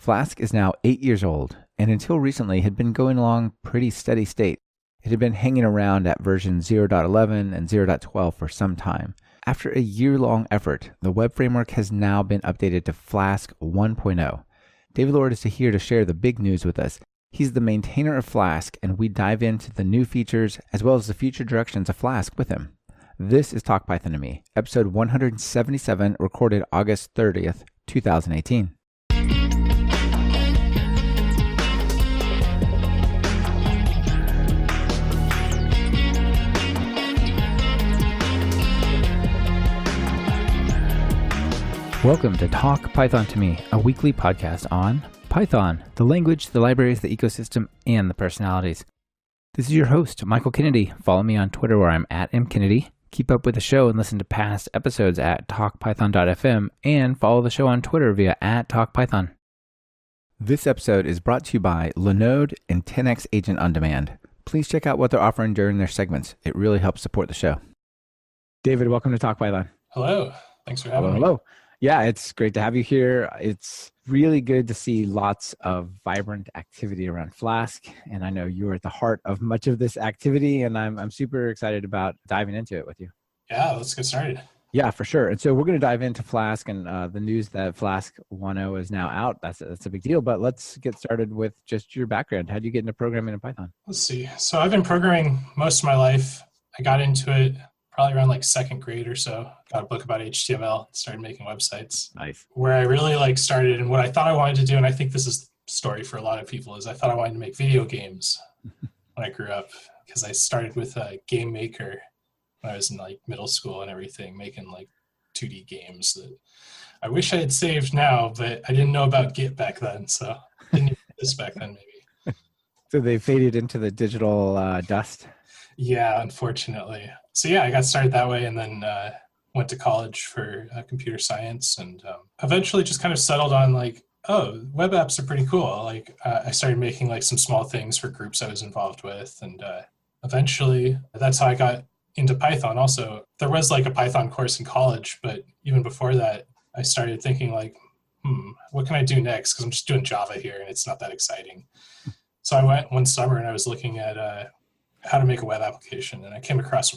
Flask is now 8 years old, and until recently had been going along pretty steady state. It had been hanging around at version 0.11 and 0.12 for some time. After a year-long effort, the web framework has now been updated to Flask 1.0. David Lord is here to share the big news with us. He's the maintainer of Flask, and we dive into the new features as well as the future directions of Flask with him. This is Talk Python to Me, episode 177, recorded August 30th, 2018. Welcome to Talk Python to Me, a weekly podcast on Python, the language, the libraries, the ecosystem, and the personalities. This is your host, Michael Kennedy. Follow me on Twitter where I'm at mkennedy. Keep up with the show and listen to past episodes at talkpython.fm and follow the show on Twitter via @talkpython. This episode is brought to you by Linode and 10x Agent on Demand. Please check out what they're offering during their segments. It really helps support the show. David, welcome to Talk Python. Hello. Thanks for having me. Hello. Yeah, it's great to have you here. It's really good to see lots of vibrant activity around Flask, and I know you're at the heart of much of this activity, and I'm super excited about diving into it with you. Yeah, let's get started. Yeah, for sure. And so we're going to dive into Flask and the news that Flask 1.0 is now out. That's a big deal, but let's get started with just your background. How did you get into programming in Python? Let's see. So I've been programming most of my life. I got into it probably around like second grade or so. Got a book about HTML, started making websites. Nice. Where I really started, and what I thought I wanted to do, and I think this is the story for a lot of people, is I thought I wanted to make video games when I grew up, because I started with a game maker when I was in middle school and everything, making 2D games that I wish I had saved now, but I didn't know about Git back then, so I didn't use this back then maybe. So they faded into the digital dust? Yeah, unfortunately. So yeah, I got started that way, and then went to college for computer science, and eventually just kind of settled on oh, web apps are pretty cool. I started making some small things for groups I was involved with, and eventually that's how I got into Python. Also, there was a Python course in college, but even before that, I started thinking what can I do next? Because I'm just doing Java here, and it's not that exciting. So I went one summer and I was looking at how to make a web application, and I came across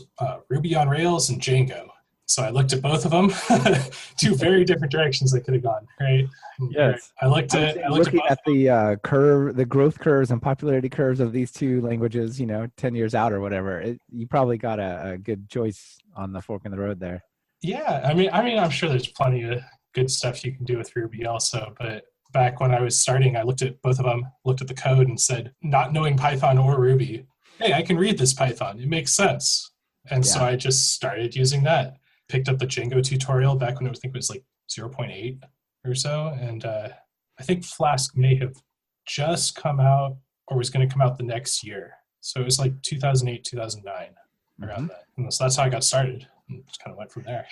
Ruby on Rails and Django. So I looked at both of them, two very different directions I could have gone, right? Yes. I looked at the curve, the growth curves and popularity curves of these two languages, 10 years out or whatever. You probably got a good choice on the fork in the road there. Yeah, I mean, I'm sure there's plenty of good stuff you can do with Ruby also, but back when I was starting, I looked at both of them, looked at the code and said, not knowing Python or Ruby, hey, I can read this Python. It makes sense. And so I just started using that. Picked up the Django tutorial back when I think it was 0.8 or so. And I think Flask may have just come out or was going to come out the next year. So it was 2008, 2009, around that. And so that's how I got started, and just kind of went from there.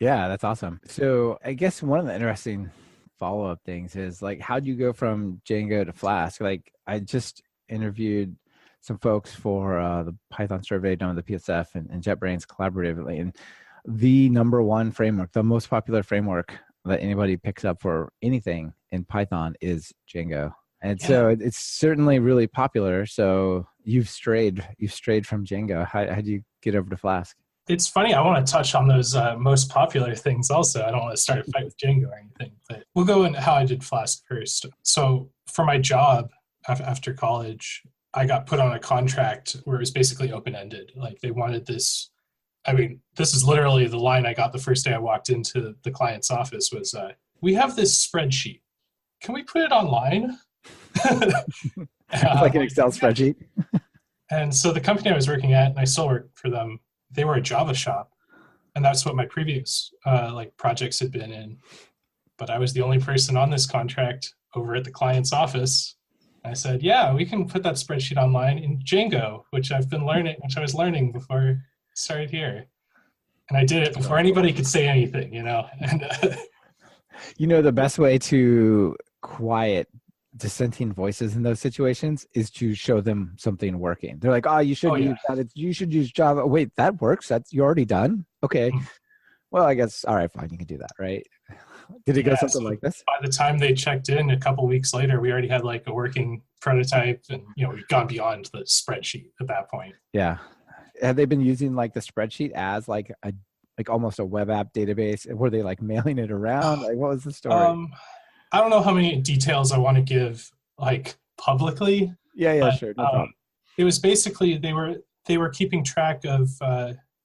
Yeah, that's awesome. So I guess one of the interesting follow-up things is how'd you go from Django to Flask? I just interviewed some folks for the Python survey done with the PSF and JetBrains collaboratively. And the number one framework, the most popular framework that anybody picks up for anything in Python is Django. And so it's certainly really popular. So you've strayed from Django. How did you get over to Flask? It's funny. I want to touch on those most popular things also. I don't want to start a fight with Django or anything, but we'll go into how I did Flask first. So for my job after college, I got put on a contract where it was basically open-ended. They wanted this. I mean, this is literally the line I got the first day I walked into the client's office was, we have this spreadsheet. Can we put it online? Like an Excel spreadsheet. And so the company I was working at, and I still work for them, they were a Java shop. And that's what my previous projects had been in. But I was the only person on this contract over at the client's office. I said, yeah, we can put that spreadsheet online in Django, which I was learning before I started here. And I did it before anybody could say anything, And the best way to quiet dissenting voices in those situations is to show them something working. They're like, oh, you should use that. You should use Java. Wait, that works? You're already done? Okay. Well, I guess, all right, fine, you can do that, right? Did it go Yeah, something so like this? by the time they checked in a couple weeks later, we already had like a working prototype, and we'd gone beyond the spreadsheet at that point. Yeah. Have they been using like the spreadsheet as like almost a web app database? Were they like mailing it around? Like, what was the story? I don't know how many details I want to give like publicly. Yeah, but, sure, no problem. It was basically they were keeping track of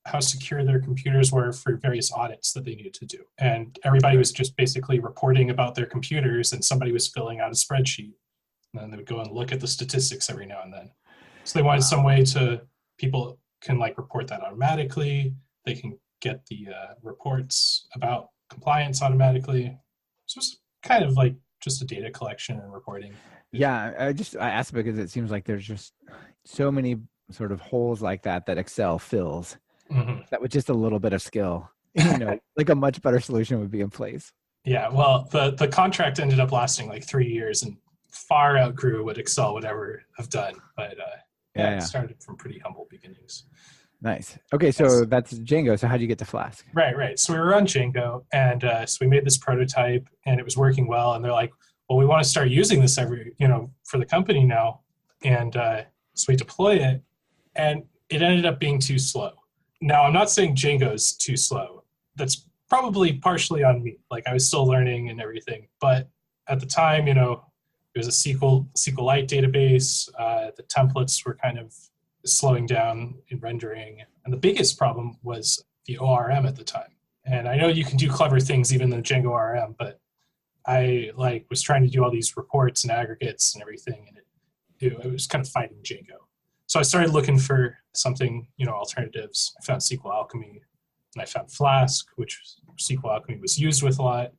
how secure their computers were for various audits that they needed to do, and everybody was just basically reporting about their computers, and somebody was filling out a spreadsheet, and then they would go and look at the statistics every now and then. So they wanted some way to people can like report that automatically. They can get the reports about compliance automatically. So it's kind of like just a data collection and reporting. Yeah, I asked because it seems like there's just so many sort of holes like that Excel fills. Mm-hmm. That with just a little bit of skill, like a much better solution would be in place. Yeah, well, the contract ended up lasting like 3 years and far outgrew what Excel would ever have done. But it started from pretty humble beginnings. Nice. Okay, so that's Django. So how did you get to Flask? Right. So we were on Django, and so we made this prototype, and it was working well. And they're like, well, we want to start using this for the company now. And so we deploy it, and it ended up being too slow. Now, I'm not saying Django's too slow. That's probably partially on me. Like, I was still learning and everything. But at the time, it was a SQLite database. The templates were kind of slowing down in rendering. And the biggest problem was the ORM at the time. And I know you can do clever things even in the Django ORM, but I was trying to do all these reports and aggregates and everything, and it was kind of fighting Django. So I started looking for something, alternatives. I found SQL Alchemy, and I found Flask, which SQL Alchemy was used with a lot.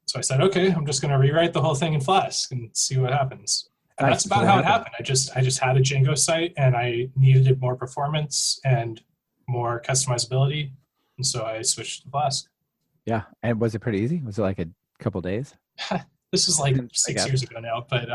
So I said, okay, I'm just going to rewrite the whole thing in Flask and see what happens. And that's about how it happened. I just had a Django site, and I needed more performance and more customizability, and so I switched to Flask. Yeah, and was it pretty easy? Was it like a couple days? This is like 6 years ago now, but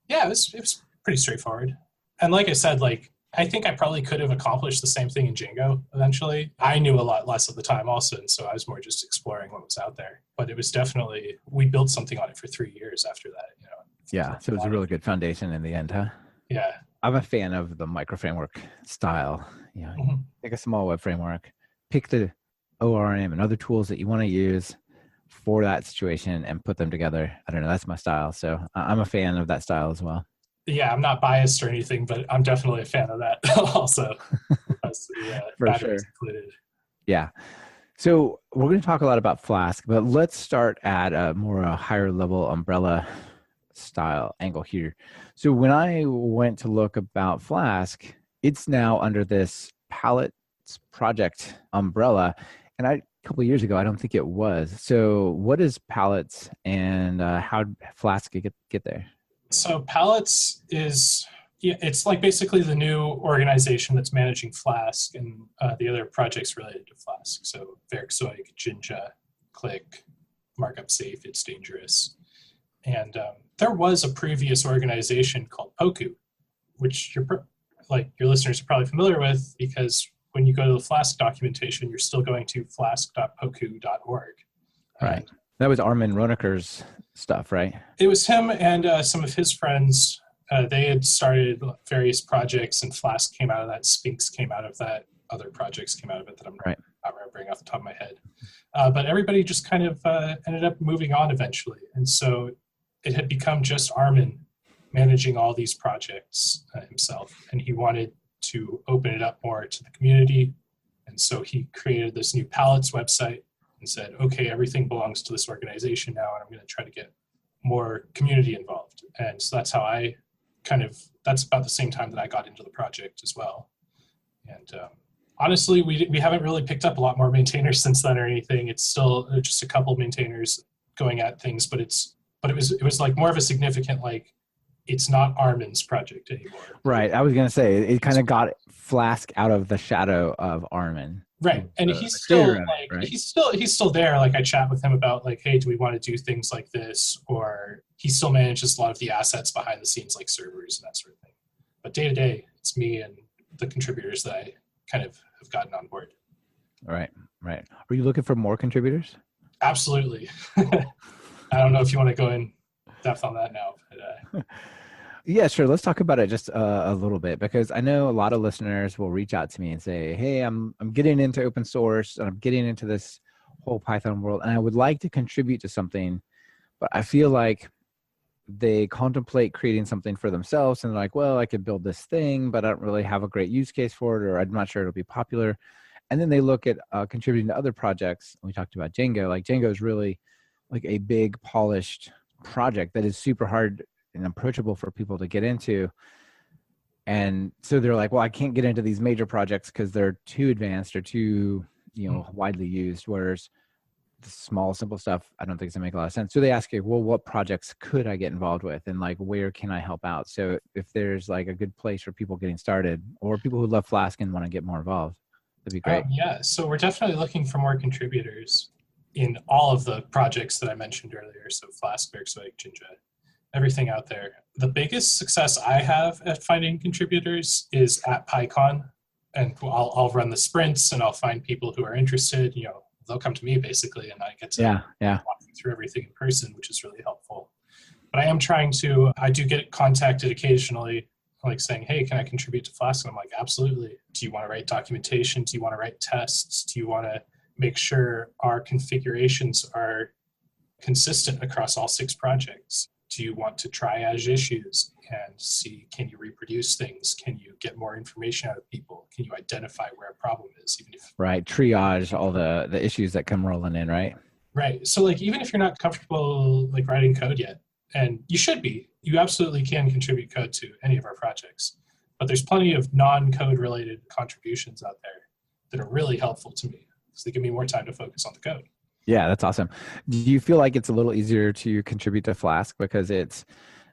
it was pretty straightforward. And like I said, I think I probably could have accomplished the same thing in Django eventually. I knew a lot less at the time also, and so I was more just exploring what was out there. But it was definitely, we built something on it for 3 years after that. Yeah, so it was a really good foundation in the end, huh? Yeah. I'm a fan of the micro framework style. Take a small web framework, pick the ORM and other tools that you want to use for that situation and put them together. I don't know, that's my style. So I'm a fan of that style as well. Yeah, I'm not biased or anything, but I'm definitely a fan of that also. For sure. Included. Yeah. So we're going to talk a lot about Flask, but let's start at a higher level umbrella style angle here. So when I went to look about Flask, it's now under this Palettes project umbrella. And a couple of years ago, I don't think it was. So what is Palettes, and how did Flask get there? So Palettes it's like basically the new organization that's managing Flask and the other projects related to Flask. So Verkzeug, Jinja, Click, Markup Safe, It's Dangerous. And there was a previous organization called Poku, which your listeners are probably familiar with, because when you go to the Flask documentation, you're still going to flask.poku.org. Right. That was Armin Ronacher's stuff, right? It was him and some of his friends. They had started various projects, and Flask came out of that. Sphinx came out of that. Other projects came out of it that I'm not remembering off the top of my head. But everybody just kind of ended up moving on eventually. And so it had become just Armin managing all these projects himself. And he wanted to open it up more to the community. And so he created this new Palettes website and said, okay, everything belongs to this organization now, and I'm going to try to get more community involved. And so that's how that's about the same time that I got into the project as well. And honestly, we haven't really picked up a lot more maintainers since then or anything. It's still just a couple maintainers going at things, but it was like more of a significant, it's not Armin's project anymore. Right. I was going to say, it kind of got Flask out of the shadow of Armin. Right. And he's still he's still there. I chat with him about hey, do we want to do things like this? Or he still manages a lot of the assets behind the scenes, like servers and that sort of thing. But day to day, it's me and the contributors that I kind of have gotten on board. Right. Are you looking for more contributors? Absolutely. I don't know if you want to go in depth on that now. But, yeah, sure. Let's talk about it just a little bit, because I know a lot of listeners will reach out to me and say, hey, I'm getting into open source and I'm getting into this whole Python world, and I would like to contribute to something, but I feel like they contemplate creating something for themselves and they're like, well, I could build this thing, but I don't really have a great use case for it, or I'm not sure it'll be popular. And then they look at contributing to other projects. We talked about Django. Like Django is really like a big polished project that is super hard and approachable for people to get into. And so they're like, well, I can't get into these major projects because they're too advanced or too, widely used. Whereas the small, simple stuff, I don't think it's gonna make a lot of sense. So they ask you, well, what projects could I get involved with? And like, where can I help out? So if there's like a good place for people getting started, or people who love Flask and want to get more involved, that'd be great. Yeah, so we're definitely looking for more contributors in all of the projects that I mentioned earlier. So Flask, Werkzeug, Jinja, everything out there. The biggest success I have at finding contributors is at PyCon, and I'll run the sprints and I'll find people who are interested. They'll come to me basically, and I get to walk them through everything in person, which is really helpful. But I do get contacted occasionally, like saying, hey, can I contribute to Flask? And I'm like, absolutely. Do you want to write documentation? Do you want to write tests? Do you want to make sure our configurations are consistent across all 6 projects? Do you want to triage issues and see, can you reproduce things? Can you get more information out of people? Can you identify where a problem is? Right, triage all the issues that come rolling in, right? Right. So like, even if you're not comfortable like writing code yet, and you should be, you absolutely can contribute code to any of our projects. But there's plenty of non-code related contributions out there that are really helpful to me because they give me more time to focus on the code. Yeah, that's awesome. Do you feel like it's a little easier to contribute to Flask because it's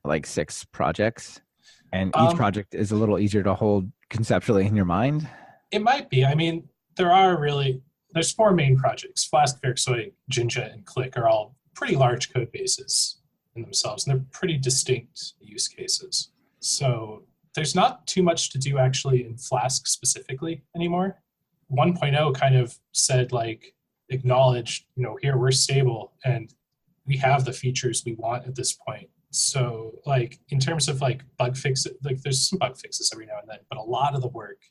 like 6 projects and each project is a little easier to hold conceptually in your mind? It might be. I mean, there's 4 main projects. Flask, Werkzeug, Jinja, and Click are all pretty large code bases in themselves, and they're pretty distinct use cases. So there's not too much to do actually in Flask specifically anymore. 1.0 kind of said like, acknowledged, here we're stable and we have the features we want at this point. So like in terms of like bug fixes, like there's some bug fixes every now and then, but a lot of the work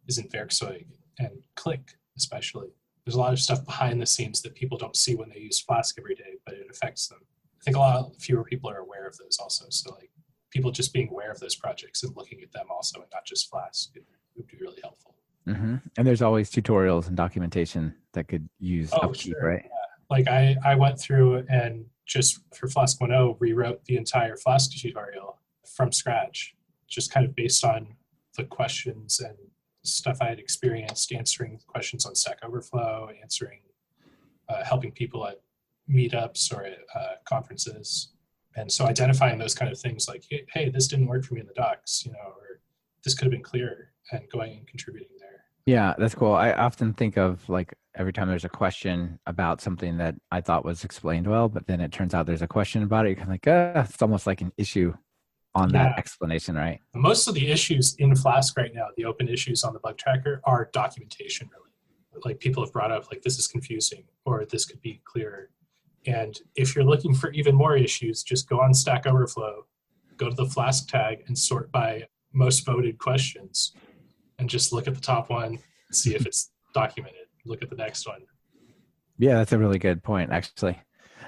is in Werkzeug and Click especially. There's a lot of stuff behind the scenes that people don't see when they use Flask every day, but it affects them. I think a lot fewer people are aware of those also. So like people just being aware of those projects and looking at them also and not just Flask, it would be really helpful. Mm-hmm. And there's always tutorials and documentation that could use upkeep, sure. right? Yeah. Like I went through and just for Flask 1.0 rewrote the entire Flask tutorial from scratch, just kind of based on the questions and stuff I had experienced answering questions on Stack Overflow, helping people at meetups or at conferences. And so identifying those kind of things like, hey, this didn't work for me in the docs, or this could have been clearer, and going and contributing there. Yeah, that's cool. I often think of like every time there's a question about something that I thought was explained well, but then it turns out there's a question about it. You're kind of like, it's almost like an issue on that explanation, right? Most of the issues in Flask right now, the open issues on the bug tracker, are documentation really. Like people have brought up like, this is confusing, or this could be clearer. And if you're looking for even more issues, just go on Stack Overflow, go to the Flask tag and sort by most voted questions. And just look at the top one, see if it's documented. Look at the next one. Yeah, that's a really good point, actually.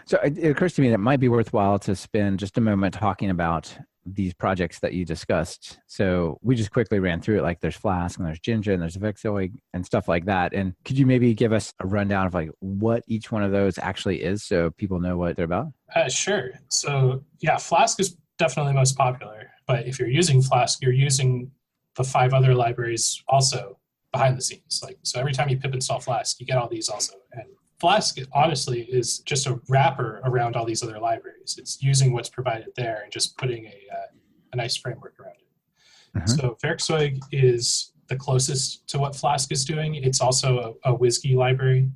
So it occurs to me that it might be worthwhile to spend just a moment talking about these projects that you discussed. So we just quickly ran through it, like there's Flask and there's Jinja and there's Werkzeug and stuff like that. And could you maybe give us a rundown of like what each one of those actually is so people know what they're about? Sure. So yeah, Flask is definitely the most popular. But if you're using Flask, you're using the 5 other libraries also behind the scenes. Like, so every time you pip install Flask, you get all these also. And Flask honestly is just a wrapper around all these other libraries. It's using what's provided there and just putting a nice framework around it. Mm-hmm. So Werkzeug is the closest to what Flask is doing. It's also a WSGI library,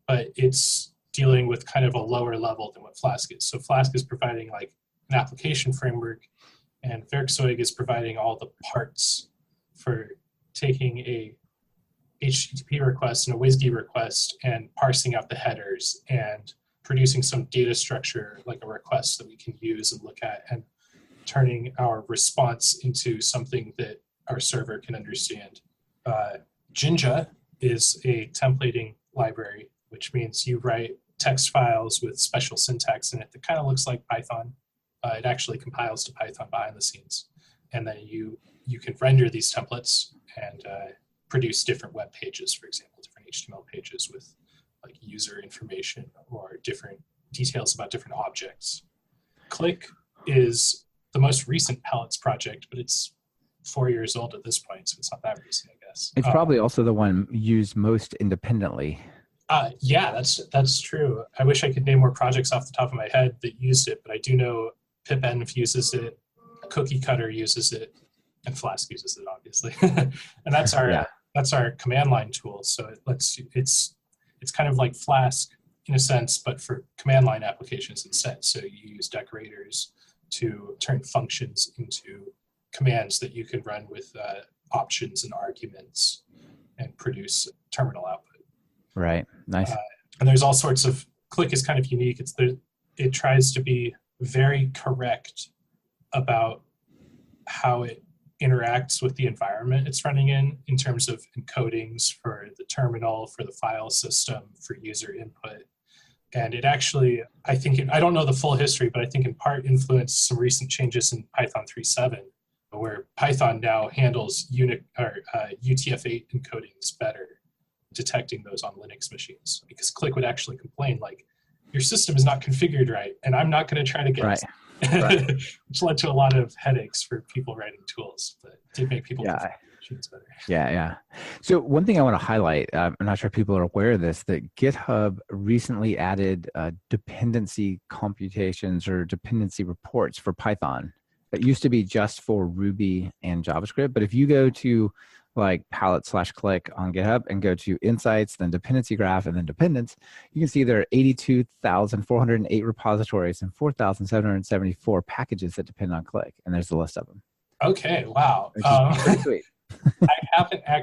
but it's dealing with kind of a lower level than what Flask is. So Flask is providing like an application framework, and Werkzeug is providing all the parts for taking a HTTP request and a WSGI request and parsing out the headers and producing some data structure, like a request that we can use and look at, and turning our response into something that our server can understand. Jinja is a templating library, which means you write text files with special syntax in it that kind of looks like Python. It actually compiles to Python behind the scenes. And then you can render these templates and produce different web pages, for example, different HTML pages with like user information or different details about different objects. Click is the most recent Palettes project, but it's 4 years old at this point, so it's not that recent, I guess. It's probably also the one used most independently. Yeah, that's true. I wish I could name more projects off the top of my head that used it, but I do know pipenv uses it, Cookie Cutter uses it, and Flask uses it, obviously. And that's our command line tool. So it's kind of like Flask in a sense, but for command line applications instead. So you use decorators to turn functions into commands that you can run with options and arguments and produce terminal output. Right. Nice. And there's all sorts of, Click is kind of unique. It tries to be very correct about how it interacts with the environment it's running in terms of encodings for the terminal, for the file system, for user input. And it actually, I don't know the full history, but I think in part influenced some recent changes in Python 3.7, where Python now handles UTF-8 encodings better, detecting those on Linux machines. Because Click would actually complain, like, your system is not configured right, and I'm not going to try to get it. Right. Which led to a lot of headaches for people writing tools, but it did make people configure machines better. Yeah. So one thing I want to highlight, I'm not sure people are aware of this, that GitHub recently added dependency computations or dependency reports for Python. It used to be just for Ruby and JavaScript, but if you go to like palette/click on GitHub and go to insights, then dependency graph, and then dependents, you can see there are 82,408 repositories and 4,774 packages that depend on Click. And there's the list of them. Okay, wow. Which is pretty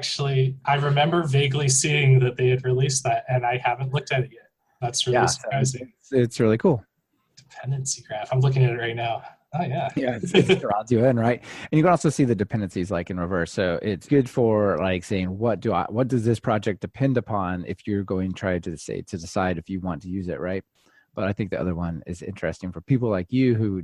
sweet. I remember vaguely seeing that they had released that, and I haven't looked at it yet. That's really surprising. It's really cool. Dependency graph. I'm looking at it right now. Oh, yeah. Yeah, it draws you in, right? And you can also see the dependencies like in reverse. So it's good for like saying, what does this project depend upon if you're going to try to decide if you want to use it, right? But I think the other one is interesting for people like you who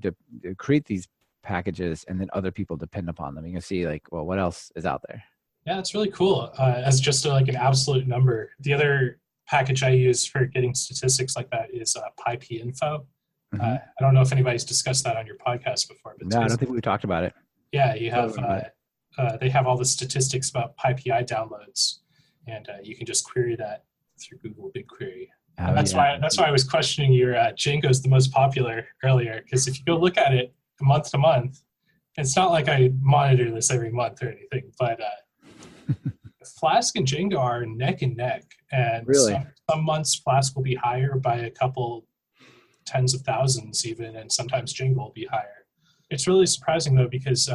create these packages and then other people depend upon them. You can see like, well, what else is out there? Yeah, it's really cool. As just like an absolute number. The other package I use for getting statistics like that is Pypy info. I don't know if anybody's discussed that on your podcast before. But no, I don't think we've talked about it. Yeah, you have they have all the statistics about PyPI downloads, and you can just query that through Google BigQuery. And that's why I was questioning your Django's the most popular earlier, because if you go look at it month to month, it's not like I monitor this every month or anything, but Flask and Django are neck and neck, and really? some months Flask will be higher by a couple tens of thousands even, and sometimes Django will be higher. It's really surprising though, because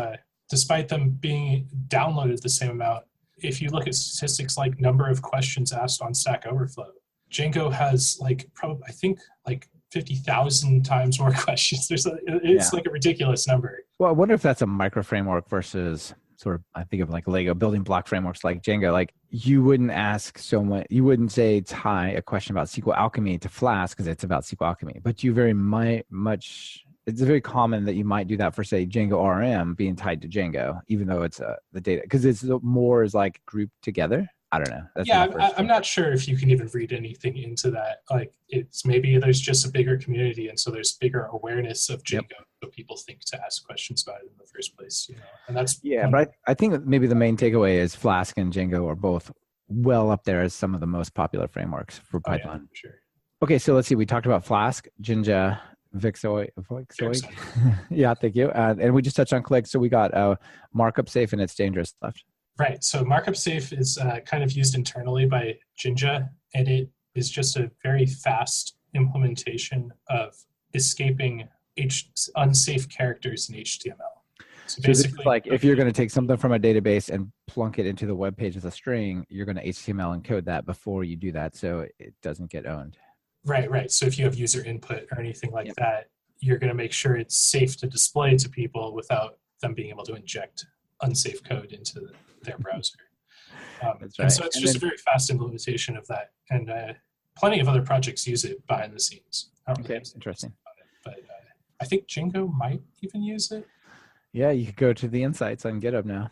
despite them being downloaded the same amount, if you look at statistics like number of questions asked on Stack Overflow, Django has like probably, I think, like 50,000 times more questions. It's like a ridiculous number. Well, I wonder if that's a micro framework versus sort of, I think of like Lego building block frameworks like Django. Like you wouldn't say tie a question about SQL Alchemy to Flask because it's about SQL Alchemy, but you very much, it's very common that you might do that for say Django RM being tied to Django, even though it's the data, because it's more is like grouped together. I don't know. I'm not sure if you can even read anything into that. Like it's maybe there's just a bigger community, and so there's bigger awareness of Django, so people think to ask questions about it in the first place. And that's but I think maybe the main takeaway is Flask and Django are both well up there as some of the most popular frameworks for Python. Yeah, for sure. Okay, so let's see. We talked about Flask, Jinja, Vixoid. Yeah, thank you. And we just touched on Click, so we got markup safe and it's dangerous left. Right. So markup safe is kind of used internally by Jinja, and it is just a very fast implementation of escaping unsafe characters in HTML. So basically, like if you're going to take something from a database and plunk it into the web page as a string, you're going to HTML encode that before you do that, so it doesn't get owned. Right. So if you have user input or anything like that, you're going to make sure it's safe to display to people without them being able to inject unsafe code into their browser. That's right. And so it's just a very fast implementation of that. And plenty of other projects use it behind the scenes. Okay, interesting. But I think Django might even use it. Yeah, you could go to the insights on GitHub now.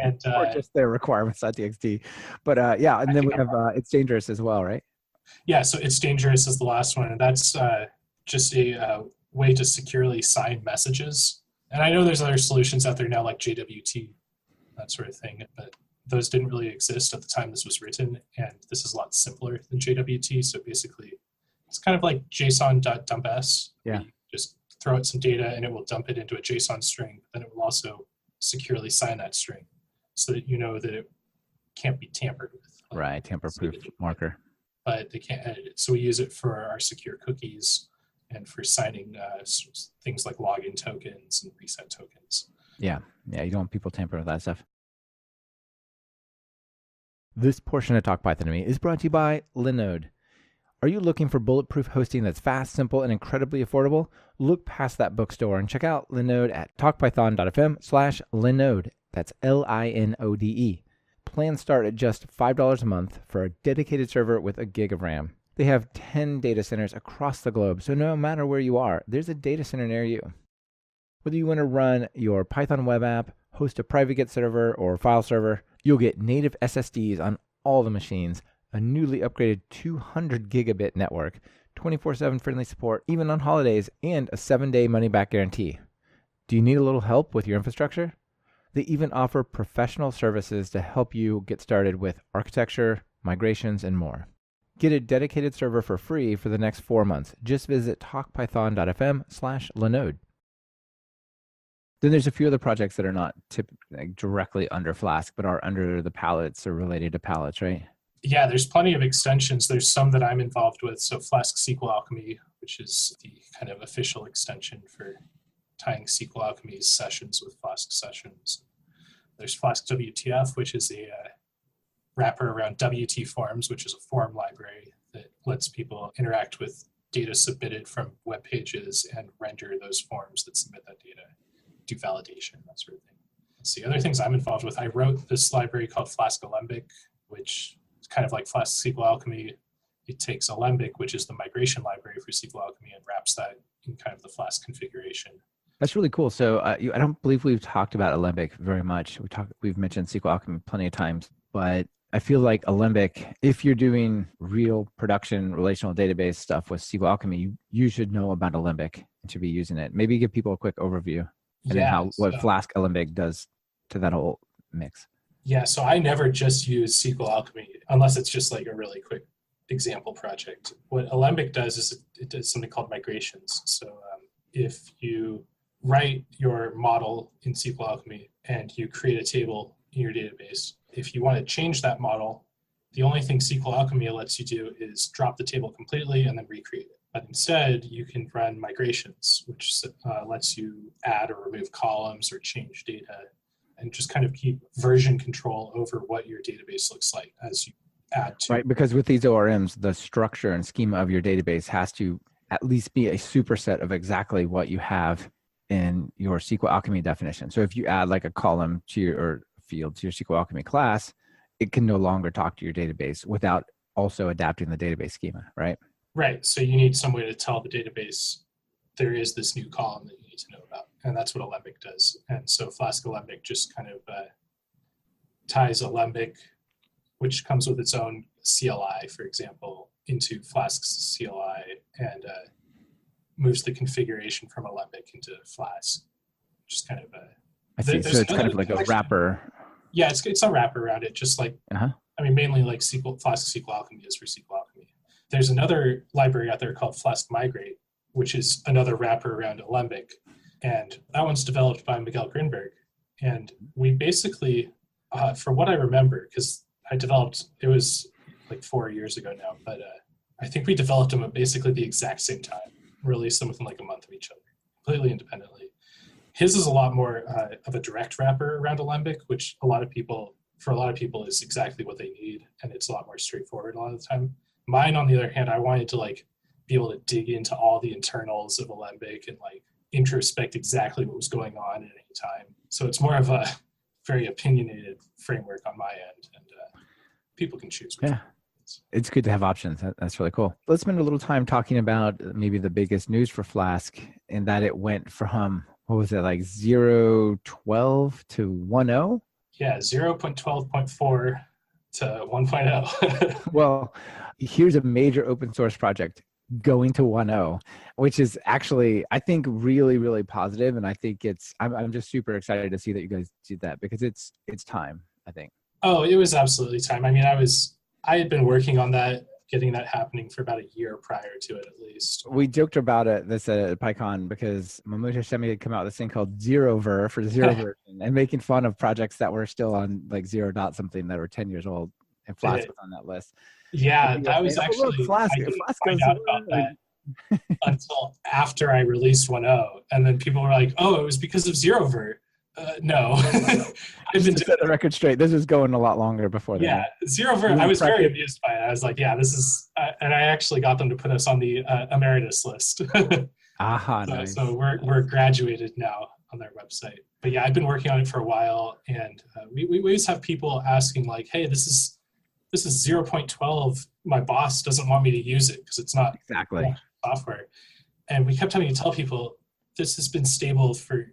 And or just their requirements.txt. But yeah, and then we have It's Dangerous as well, right? Yeah, so It's Dangerous is the last one. And that's just a way to securely sign messages. And I know there's other solutions out there now like JWT, that sort of thing, but those didn't really exist at the time this was written. And this is a lot simpler than JWT. So basically, it's kind of like JSON.dumps. Yeah. You just throw it some data and it will dump it into a JSON string. But then it will also securely sign that string so that you know that it can't be tampered with. Right, tamper-proof marker. But they can't edit it. So we use it for our secure cookies and for signing things like login tokens and reset tokens. Yeah, you don't want people tampering with that stuff. This portion of Talk Python to Me is brought to you by Linode. Are you looking for bulletproof hosting that's fast, simple, and incredibly affordable? Look past that bookstore and check out Linode at talkpython.fm/Linode. That's Linode. Plans start at just $5 a month for a dedicated server with a gig of RAM. They have 10 data centers across the globe, so no matter where you are, there's a data center near you. Whether you want to run your Python web app, host a private Git server or file server, you'll get native SSDs on all the machines, a newly upgraded 200 gigabit network, 24/7 friendly support, even on holidays, and a 7-day money-back guarantee. Do you need a little help with your infrastructure? They even offer professional services to help you get started with architecture, migrations, and more. Get a dedicated server for free for the next 4 months. Just visit talkpython.fm/Linode. Then there's a few other projects that are not directly under Flask, but are under the palettes or related to palettes, right? Yeah, there's plenty of extensions. There's some that I'm involved with. So Flask SQL Alchemy, which is the kind of official extension for tying SQL Alchemy's sessions with Flask sessions. There's Flask WTF, which is a wrapper around WT forms, which is a form library that lets people interact with data submitted from web pages and render those forms that submit that data, do validation, that sort of thing. So the other things I'm involved with, I wrote this library called Flask Alembic, which is kind of like Flask SQL Alchemy. It takes Alembic, which is the migration library for SQL Alchemy, and wraps that in kind of the Flask configuration. That's really cool. So I don't believe we've talked about Alembic very much. We've mentioned SQL Alchemy plenty of times, but I feel like Alembic, if you're doing real production relational database stuff with SQL Alchemy, you should know about Alembic and should be using it. Maybe give people a quick overview and then what Flask Alembic does to that whole mix. Yeah, so I never just use SQL Alchemy unless it's just like a really quick example project. What Alembic does is it does something called migrations. So if you write your model in SQL Alchemy and you create a table in your database, if you want to change that model, the only thing SQL Alchemy lets you do is drop the table completely and then recreate it. But instead, you can run migrations, which lets you add or remove columns or change data and just kind of keep version control over what your database looks like as you add to. Right, because with these ORMs, the structure and schema of your database has to at least be a superset of exactly what you have in your SQL Alchemy definition. So if you add like a column to your or field to your SQL Alchemy class, it can no longer talk to your database without also adapting the database schema, right? Right. So you need some way to tell the database there is this new column that you need to know about. And that's what Alembic does. And so Flask Alembic just kind of ties Alembic, which comes with its own CLI, for example, into Flask's CLI and moves the configuration from Alembic into Flask. Just kind of I see. So it's kind of like a wrapper. Yeah, it's a wrapper around it, just like, I mean, mainly like Flask SQL Alchemy is for SQL Alchemy. There's another library out there called Flask Migrate, which is another wrapper around Alembic. And that one's developed by Miguel Grinberg. And we basically, from what I remember, because I developed, it was like 4 years ago now, but I think we developed them at basically the exact same time, released them within like a month of each other, completely independently. His is a lot more of a direct wrapper around Alembic, which for a lot of people is exactly what they need. And it's a lot more straightforward a lot of the time. Mine, on the other hand, I wanted to like be able to dig into all the internals of Alembic and like introspect exactly what was going on at any time. So it's more of a very opinionated framework on my end, and people can choose. Yeah, it's good to have options. That's really cool. Let's spend a little time talking about maybe the biggest news for Flask, in that it went from, what was it, like 0.12 to 1.0? Yeah, 0.12.4 to 1.0. Well, here's a major open source project going to 1.0, which is actually, I think, really, really positive. And I think I'm just super excited to see that you guys did that, because it's time, I think. Oh, it was absolutely time. I mean, I had been working on that, getting that happening for about a year prior to it, at least. We joked about this at PyCon, because Mahmoud Hashemi had come out with this thing called Zerover for zero version, and making fun of projects that were still on like 0. something that were 10 years old, and Flask was on that list. Yeah, that was actually, Flask, I didn't Flask find out about that until after I released 1.0. And then people were like, oh, it was because of Zerover. No. I've been to set the record straight. This is going a lot longer before that. Yeah, Zerover, I was very amused by it. I was like, yeah, this is, and I actually got them to put us on the emeritus list. Nice. So we're graduated now on their website. But yeah, I've been working on it for a while, and we always have people asking like, hey, this is 0.12. My boss doesn't want me to use it because it's not exactly software. And we kept having to tell people, this has been stable for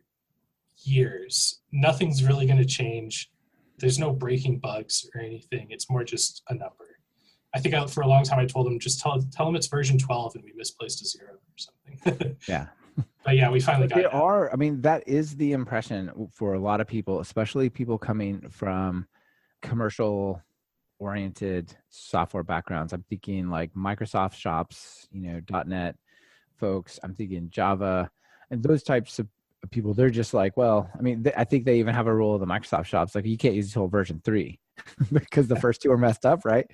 years. Nothing's really going to change. There's no breaking bugs or anything. It's more just a number. I think for a long time I told them, just tell them it's version 12 and we misplaced a 0 or something. Yeah. But yeah, we finally got it. I mean, that is the impression for a lot of people, especially people coming from commercial oriented software backgrounds. I'm thinking like Microsoft shops, .NET folks. I'm thinking Java, and those types of people. They're just like, well, I mean, I think they even have a rule of the Microsoft shops, like you can't use until version 3 because the first 2 are messed up, right?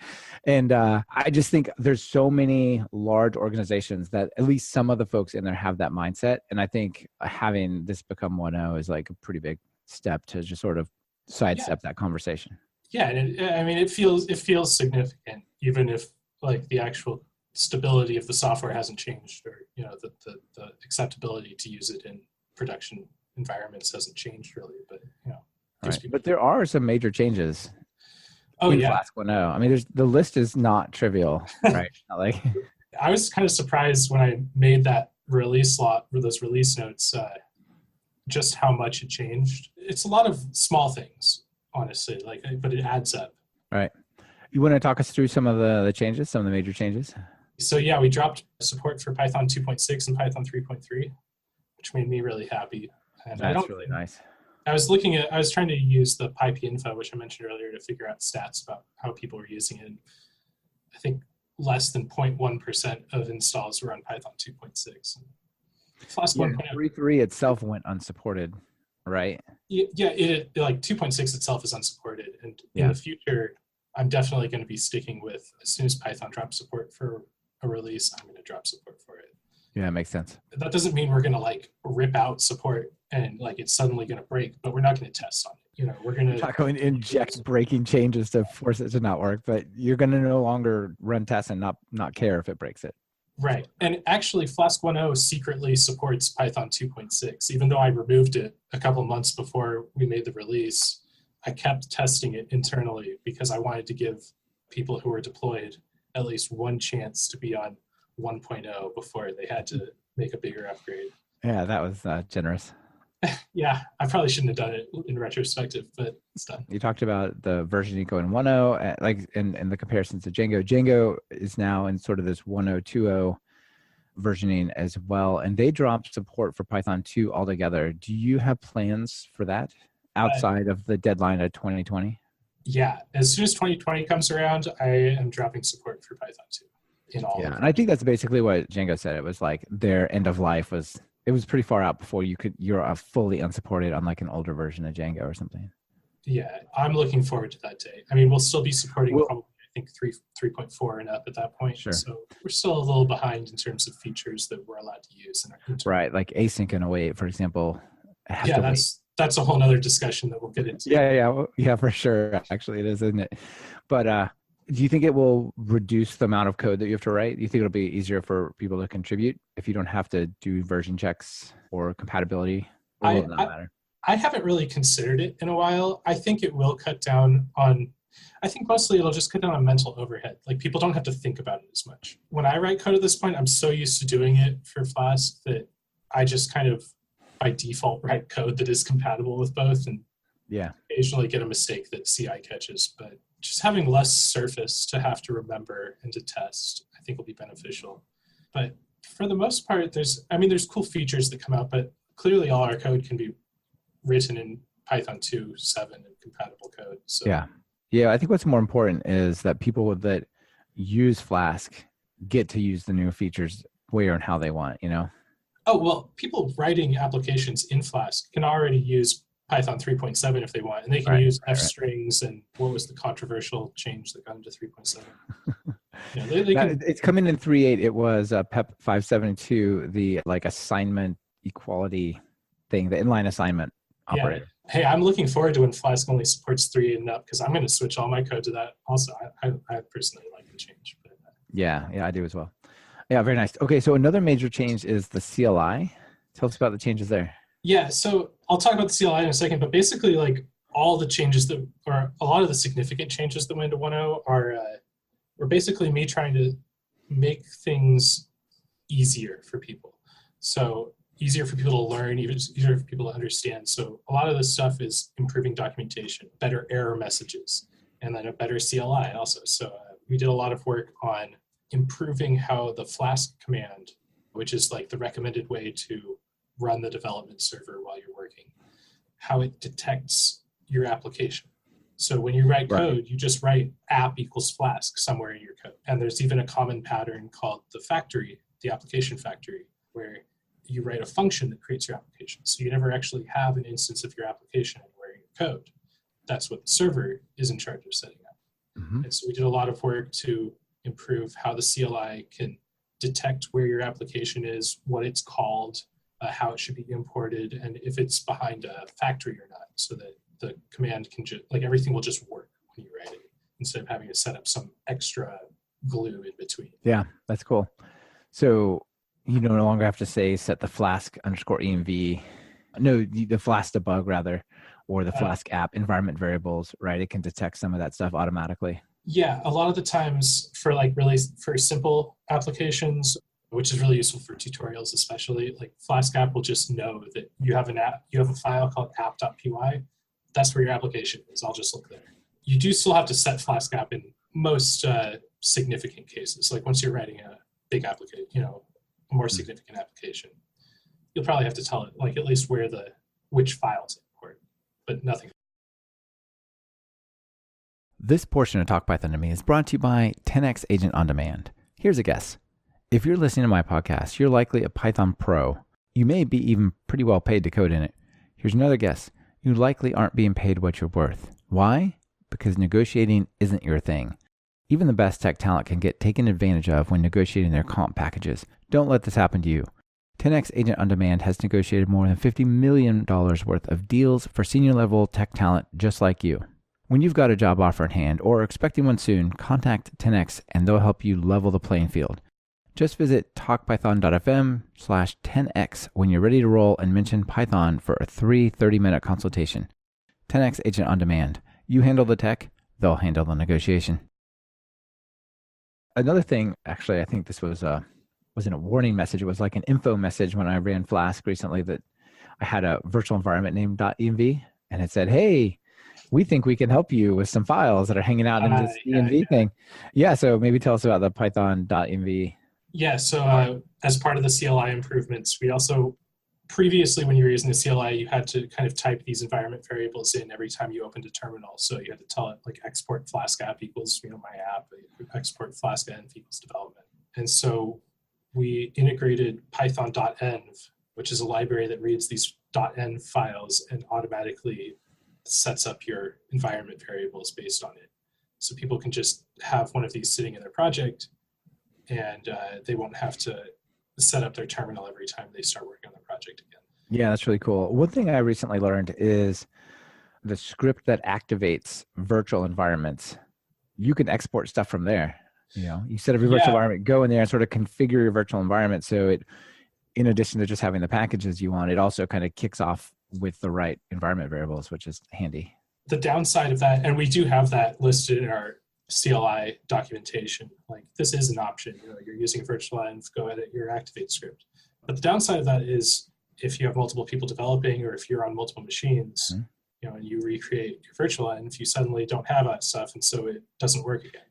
And I just think there's so many large organizations that at least some of the folks in there have that mindset, and I think having this become 1.0 is like a pretty big step to just sort of sidestep that conversation. Yeah, and it feels significant, even if like the actual stability of the software hasn't changed, or the acceptability to use it in production environments hasn't changed really. But right. But there are some major changes. Oh yeah, Flask 1.0. I mean, the list is not trivial, right? I was kind of surprised when I made that release lot with those release notes, just how much it changed. It's a lot of small things, honestly, but it adds up. Right. You want to talk us through some of the changes, some of the major changes? So yeah, we dropped support for Python 2.6 and Python 3.3, which made me really happy. And that's really nice. I was trying to use the Pypy info, which I mentioned earlier, to figure out stats about how people were using it. I think less than 0.1% of installs were on Python 2.6. Flask 3.3 itself went unsupported, right? Yeah, it like 2.6 itself is unsupported, and in the future, I'm definitely going to be sticking with, as soon as Python drops support for a release, I'm going to drop support for it. Yeah, it makes sense. That doesn't mean we're going to like rip out support and like it's suddenly going to break, but we're not going to test on it. We're going to not going to inject breaking changes to force it to not work, but you're going to no longer run tests and not care if it breaks it. Right. And actually Flask 1.0 secretly supports Python 2.6. Even though I removed it a couple months before we made the release, I kept testing it internally because I wanted to give people who were deployed at least one chance to be on 1.0 before they had to make a bigger upgrade. Yeah, that was generous. Yeah, I probably shouldn't have done it in retrospective, but it's done. You talked about the version eco in 1.0, like in the comparisons to Django. Django is now in sort of this 1.0, 2.0 versioning as well, and they dropped support for Python 2 altogether. Do you have plans for that outside of the deadline of 2020? Yeah, as soon as 2020 comes around, I am dropping support for Python 2 in all. Yeah, and I think that's basically what Django said. It was like their end of life was. It was pretty far out before you're fully unsupported on like an older version of Django or something. Yeah, I'm looking forward to that day. I mean, we'll still be supporting probably, I think, 3.4 and up at that point. Sure. So we're still a little behind in terms of features that we're allowed to use. Right, like async and await, for example. Yeah, that's a whole nother discussion that we'll get into. Yeah, for sure. Actually, it is, isn't it? But Do you think it will reduce the amount of code that you have to write? Do you think it'll be easier for people to contribute if you don't have to do version checks or compatibility? Or will it not matter? I haven't really considered it in a while. I think it will cut down on, I think mostly it'll just cut down on mental overhead. Like people don't have to think about it as much. When I write code at this point, I'm so used to doing it for Flask that I just kind of by default write code that is compatible with both, and occasionally get a mistake that CI catches. But just having less surface to have to remember and to test, I think will be beneficial. But for the most part, there's cool features that come out, but clearly all our code can be written in Python 2.7 and compatible code. So yeah, I think what's more important is that people that use Flask get to use the new features where and how they want, you know? Oh, well, people writing applications in Flask can already use Python 3.7 if they want, and they can use F strings and what was the controversial change that got into 3.7? It's coming in 3.8. It was PEP 572, the like assignment equality thing, the inline assignment operator. Hey, I'm looking forward to when Flask only supports 3 and up, because I'm going to switch all my code to that. Also, I personally like the change. But, yeah, I do as well. Yeah, very nice. Okay, so another major change is the CLI. Tell us about the changes there. Yeah, so I'll talk about the CLI in a second, but basically like all the changes that, or a lot of the significant changes that went into 1.0 were basically me trying to make things easier for people. So easier for people to learn, easier for people to understand. So a lot of this stuff is improving documentation, better error messages, and then a better CLI also. So we did a lot of work on improving how the Flask command, which is like the recommended way to run the development server while you're working, how it detects your application. So when you write code, you just write app equals Flask somewhere in your code. And there's even a common pattern called the factory, the application factory, where you write a function that creates your application. So you never actually have an instance of your application anywhere in your code. That's what the server is in charge of setting up. Mm-hmm. And so we did a lot of work to improve how the CLI can detect where your application is, what it's called, how it should be imported, and if it's behind a factory or not, so that the command can just, like everything will just work when you write it, instead of having to set up some extra glue in between. Yeah, that's cool. So you no longer have to say set the Flask _env, no, the Flask debug rather, or the Flask app environment variables, right? It can detect some of that stuff automatically. Yeah, a lot of the times for like really for simple applications, which is really useful for tutorials especially, like Flask app will just know that you have an app, you have a file called app.py. That's where your application is. I'll just look there. You do still have to set Flask app in most significant cases. Like once you're writing a big application, a more significant application, you'll probably have to tell it like at least which files import, but nothing. This portion of Talk Python to Me is brought to you by 10x Agent on Demand. Here's a guess. If you're listening to my podcast, you're likely a Python pro. You may be even pretty well paid to code in it. Here's another guess. You likely aren't being paid what you're worth. Why? Because negotiating isn't your thing. Even the best tech talent can get taken advantage of when negotiating their comp packages. Don't let this happen to you. 10x Agent on Demand has negotiated more than $50 million worth of deals for senior level tech talent just like you. When you've got a job offer in hand or are expecting one soon, contact 10x and they'll help you level the playing field. Just visit talkpython.fm/10x when you're ready to roll and mention Python for a 30-minute consultation. 10x Agent on Demand. You handle the tech, they'll handle the negotiation. Another thing, actually, I think this wasn't a warning message. It was like an info message when I ran Flask recently that I had a virtual environment named .env, and it said, hey, we think we can help you with some files that are hanging out in this env thing. Yeah, so maybe tell us about the python.env. Yeah, so as part of the CLI improvements, we also, previously when you were using the CLI, you had to kind of type these environment variables in every time you opened a terminal. So you had to tell it like export Flask app equals, my app, export Flask env equals development. And so we integrated python.env, which is a library that reads these .env files and automatically sets up your environment variables based on it. So people can just have one of these sitting in their project and they won't have to set up their terminal every time they start working on the project again. Yeah, that's really cool. One thing I recently learned is the script that activates virtual environments you can export stuff from there. You set up your virtual environment, go in there and sort of configure your virtual environment. So it, in addition to just having the packages you want, it also kind of kicks off with the right environment variables, which is handy. The downside of that, and we do have that listed in our CLI documentation, like this is an option. You're using virtualenv, go edit your activate script. But the downside of that is if you have multiple people developing, or if you're on multiple machines, and you recreate your virtualenv, you suddenly don't have that stuff, and so it doesn't work again.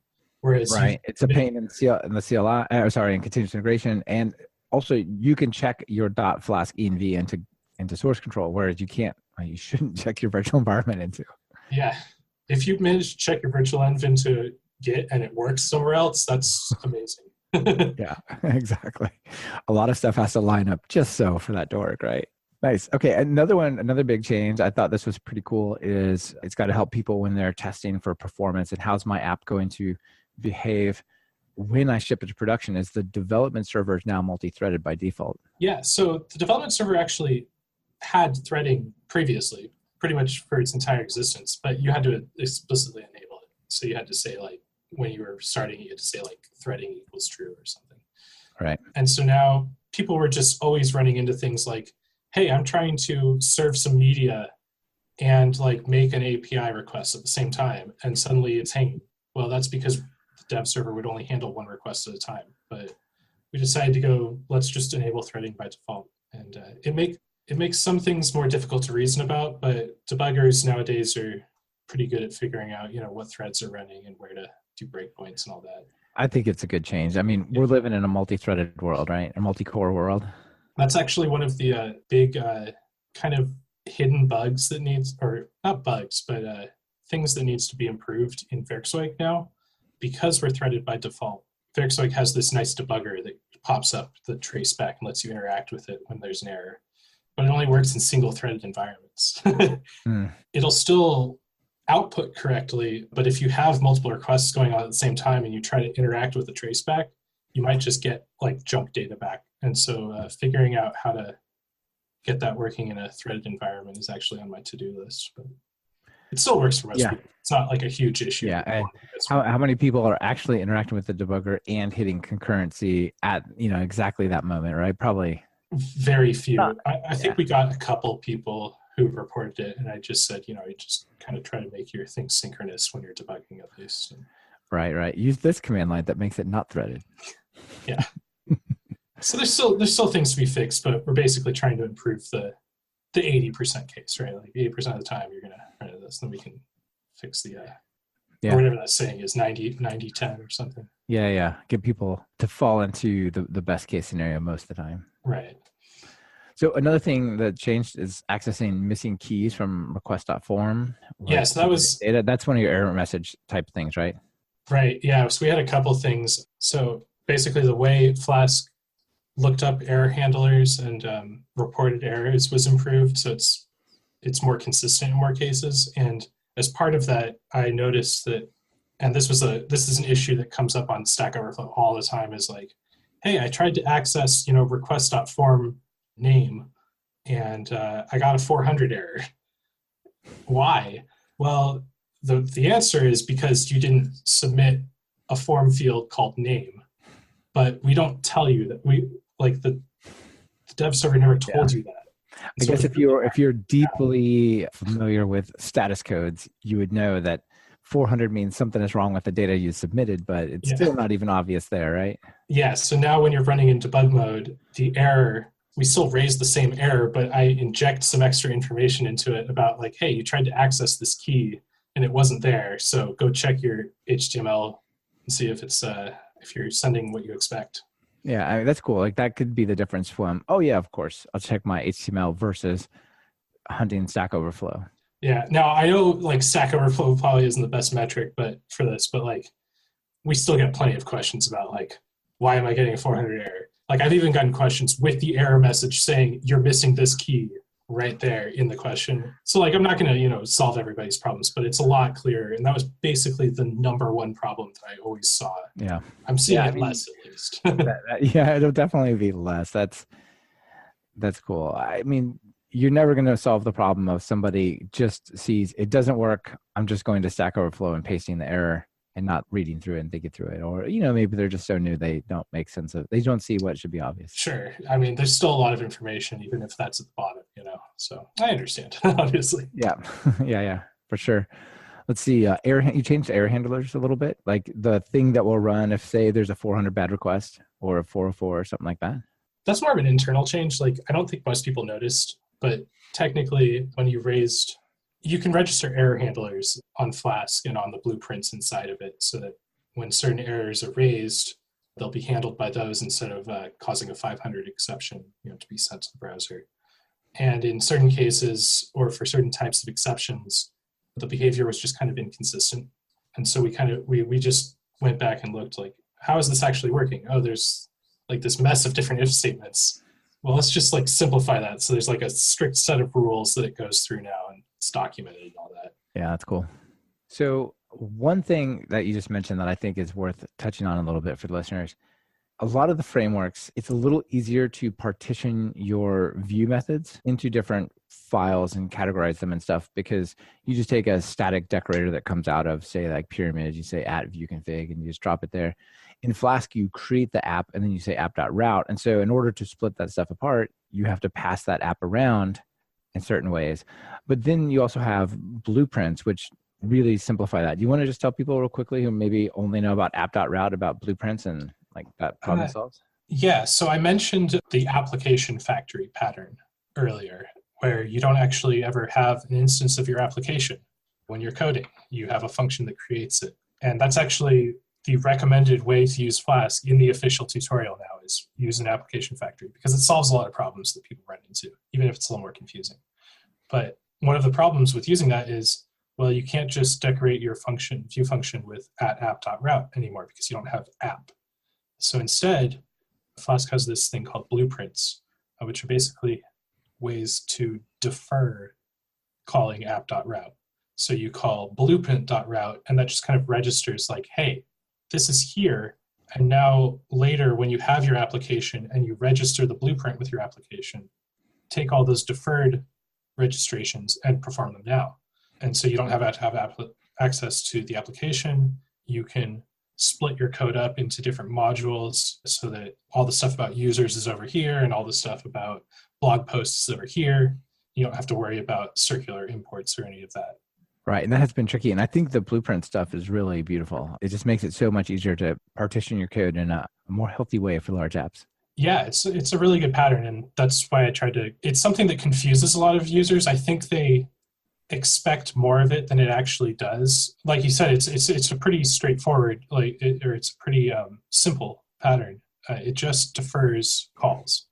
Whereas it's a pain in the CLI, in continuous integration, and also you can check your .flask env into source control, whereas you shouldn't check your virtual environment into. Yeah, if you manage to check your virtualenv into Git and it works somewhere else, that's amazing. Yeah, exactly. A lot of stuff has to line up just so for that to work, right? Nice. Okay, another big change, I thought this was pretty cool, is it's got to help people when they're testing for performance and how's my app going to behave when I ship it to production. Is the development server is now multi-threaded by default. Yeah, so the development server actually had threading previously, pretty much for its entire existence, but you had to explicitly enable it. So you had to say, like, when you were starting, you had to say, like, threading equals true or something. Right. And so now people were just always running into things like, hey, I'm trying to serve some media and like make an API request at the same time, and suddenly it's hanging. Well, that's because the dev server would only handle one request at a time. But we decided to go, let's just enable threading by default. And it makes some things more difficult to reason about, but debuggers nowadays are pretty good at figuring out, what threads are running and where to do breakpoints and all that. I think it's a good change. I mean, we're living in a multi-threaded world, right? A multi-core world. That's actually one of the big kind of hidden bugs that needs, or not bugs, but things that needs to be improved in Werkzeug now, because we're threaded by default. Werkzeug has this nice debugger that pops up the traceback and lets you interact with it when there's an error, but it only works in single-threaded environments. It'll still output correctly, but if you have multiple requests going on at the same time and you try to interact with the traceback, you might just get like junk data back. And so figuring out how to get that working in a threaded environment is actually on my to-do list. But it still works for most people. It's not like a huge issue. Yeah. How many people are actually interacting with the debugger and hitting concurrency at exactly that moment, right? Probably very few. I think we got a couple people who reported it, and I just said, you just kind of try to make your things synchronous when you're debugging at least. Right. Use this command line that makes it not threaded. Yeah. So there's still things to be fixed, but we're basically trying to improve the 80% case, right? Like 80% of the time you're going to run into this, then we can fix the, or whatever that saying is, 90-10 or something. Yeah. Get people to fall into the best case scenario most of the time. Right. So another thing that changed is accessing missing keys from request.form. Yeah, so that was... data. That's one of your error message type things, right? Right, yeah. So we had a couple things. So basically the way Flask looked up error handlers and reported errors was improved, so it's more consistent in more cases. And as part of that, I noticed that, and this is an issue that comes up on Stack Overflow all the time, is like, hey, I tried to access request.form name and I got a 400 error. Why? Well, the answer is because you didn't submit a form field called name, but we don't tell you that. The dev server never told you that. I guess if you're deeply familiar with status codes, you would know that 400 means something is wrong with the data you submitted, but it's still not even obvious there, right? Yeah. So now when you're running in debug mode, the error, we still raise the same error, but I inject some extra information into it about like, hey, you tried to access this key and it wasn't there. So go check your HTML and see if it's if you're sending what you expect. Yeah, that's cool. Like that could be the difference from, oh yeah, of course, I'll check my HTML versus hunting Stack Overflow. Yeah. Now I know like Stack Overflow probably isn't the best metric, but like we still get plenty of questions about like, why am I getting a 400 error? Like I've even gotten questions with the error message saying you're missing this key right there in the question. So like, I'm not going to, solve everybody's problems, but it's a lot clearer. And that was basically the number one problem that I always saw. Yeah. I'm seeing it less at least. Yeah, it'll definitely be less. That's cool. I mean, you're never going to solve the problem of somebody just sees it doesn't work. I'm just going to Stack Overflow and pasting the error. and not reading through it and thinking through it. Or, maybe they're just so new they don't make sense of, they don't see what should be obvious. Sure. I mean, there's still a lot of information, even if that's at the bottom, so I understand, obviously. Yeah. yeah, for sure. Let's see, you changed error handlers a little bit, like the thing that will run if, say, there's a 400 bad request or a 404 or something like that. That's more of an internal change. Like, I don't think most people noticed, but technically when you can register error handlers on Flask and on the blueprints inside of it so that when certain errors are raised, they'll be handled by those instead of causing a 500 exception, to be sent to the browser. And in certain cases, or for certain types of exceptions, the behavior was just kind of inconsistent. And so we just went back and looked like, how is this actually working? Oh, there's like this mess of different if statements. Well, let's just like simplify that. So there's like a strict set of rules that it goes through now, and it's documented and all that. Yeah, that's cool. So one thing that you just mentioned that I think is worth touching on a little bit for the listeners, a lot of the frameworks, it's a little easier to partition your view methods into different files and categorize them and stuff, because you just take a static decorator that comes out of, say, like pyramid, you say @viewconfig and you just drop it there. In Flask, you create the app and then you say app.route. And so in order to split that stuff apart, you have to pass that app around in certain ways. But then you also have blueprints, which really simplify that. Do you want to just tell people real quickly who maybe only know about app.route about blueprints and like that problem solves? Yeah, so I mentioned the application factory pattern earlier, where you don't actually ever have an instance of your application when you're coding. You have a function that creates it. And that's actually the recommended way to use Flask in the official tutorial now, is use an application factory, because it solves a lot of problems that people run into, even if it's a little more confusing. But one of the problems with using that is, well, you can't just decorate your view function with @app.route anymore because you don't have app. So instead, Flask has this thing called blueprints, which are basically ways to defer calling app.route. So you call blueprint.route, and that just kind of registers like, hey, this is here. And now later, when you have your application and you register the blueprint with your application, take all those deferred registrations and perform them now. And so you don't have to have access to the application. You can split your code up into different modules so that all the stuff about users is over here and all the stuff about blog posts is over here. You don't have to worry about circular imports or any of that. Right, and that has been tricky. And I think the blueprint stuff is really beautiful. It just makes it so much easier to partition your code in a more healthy way for large apps. Yeah, it's a really good pattern, and that's why I tried to. It's something that confuses a lot of users. I think they expect more of it than it actually does. Like you said, it's a pretty straightforward, it's a pretty simple pattern. It just defers calls.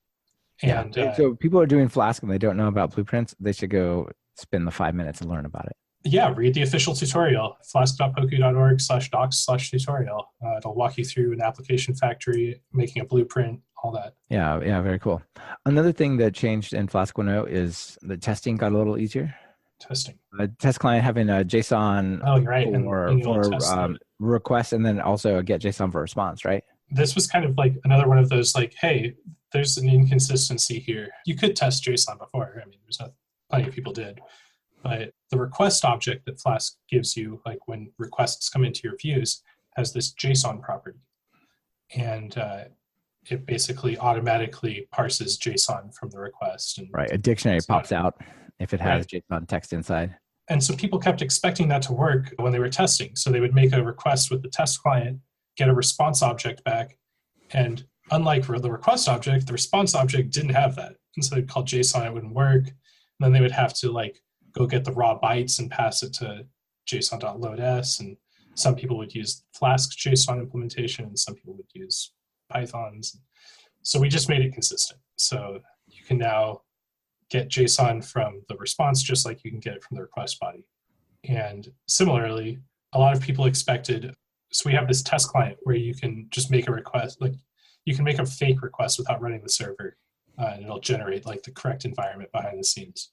And so people are doing Flask and they don't know about blueprints. They should go spend the 5 minutes and learn about it. Yeah, read the official tutorial, flask.poku.org/docs/tutorial. It'll walk you through an application factory, making a blueprint, all that. Yeah, very cool. Another thing that changed in Flask 1.0 is the testing got a little easier. Testing. Test client having a JSON for request, and then also a get JSON for response, right? This was kind of like another one of those like, hey, there's an inconsistency here. You could test JSON before. I mean, plenty of people did. But the request object that Flask gives you, like when requests come into your views, has this JSON property. And it basically automatically parses JSON from the request. And right, a dictionary pops out if it has JSON text inside. And so people kept expecting that to work when they were testing. So they would make a request with the test client, get a response object back. And unlike the request object, the response object didn't have that. And so they'd call JSON, it wouldn't work. And then they would have to like go get the raw bytes and pass it to JSON.loads. And some people would use Flask's JSON implementation, and some people would use Python's. So we just made it consistent. So you can now get JSON from the response just like you can get it from the request body. And similarly, a lot of people expected, so we have this test client where you can just make a request, like you can make a fake request without running the server, and it'll generate like the correct environment behind the scenes.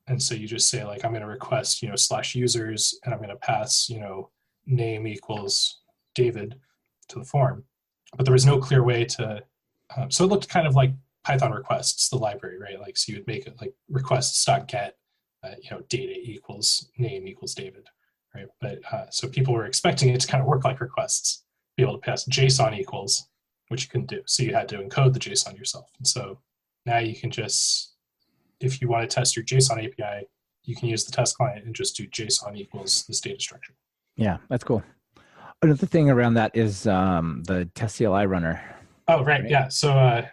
And so you just say like, I'm going to request, /users, and I'm going to pass, name equals David to the form. But there was no clear way to, so it looked kind of like Python requests, the library, right? Like, so you would make it like requests.get, data equals name equals David, right? But so people were expecting it to kind of work like requests, be able to pass JSON equals, which you couldn't do. So you had to encode the JSON yourself. And so now you can just, if you want to test your JSON API, you can use the test client and just do JSON equals this data structure. Yeah, that's cool. Another thing around that is the test CLI runner. Oh, right. Yeah. So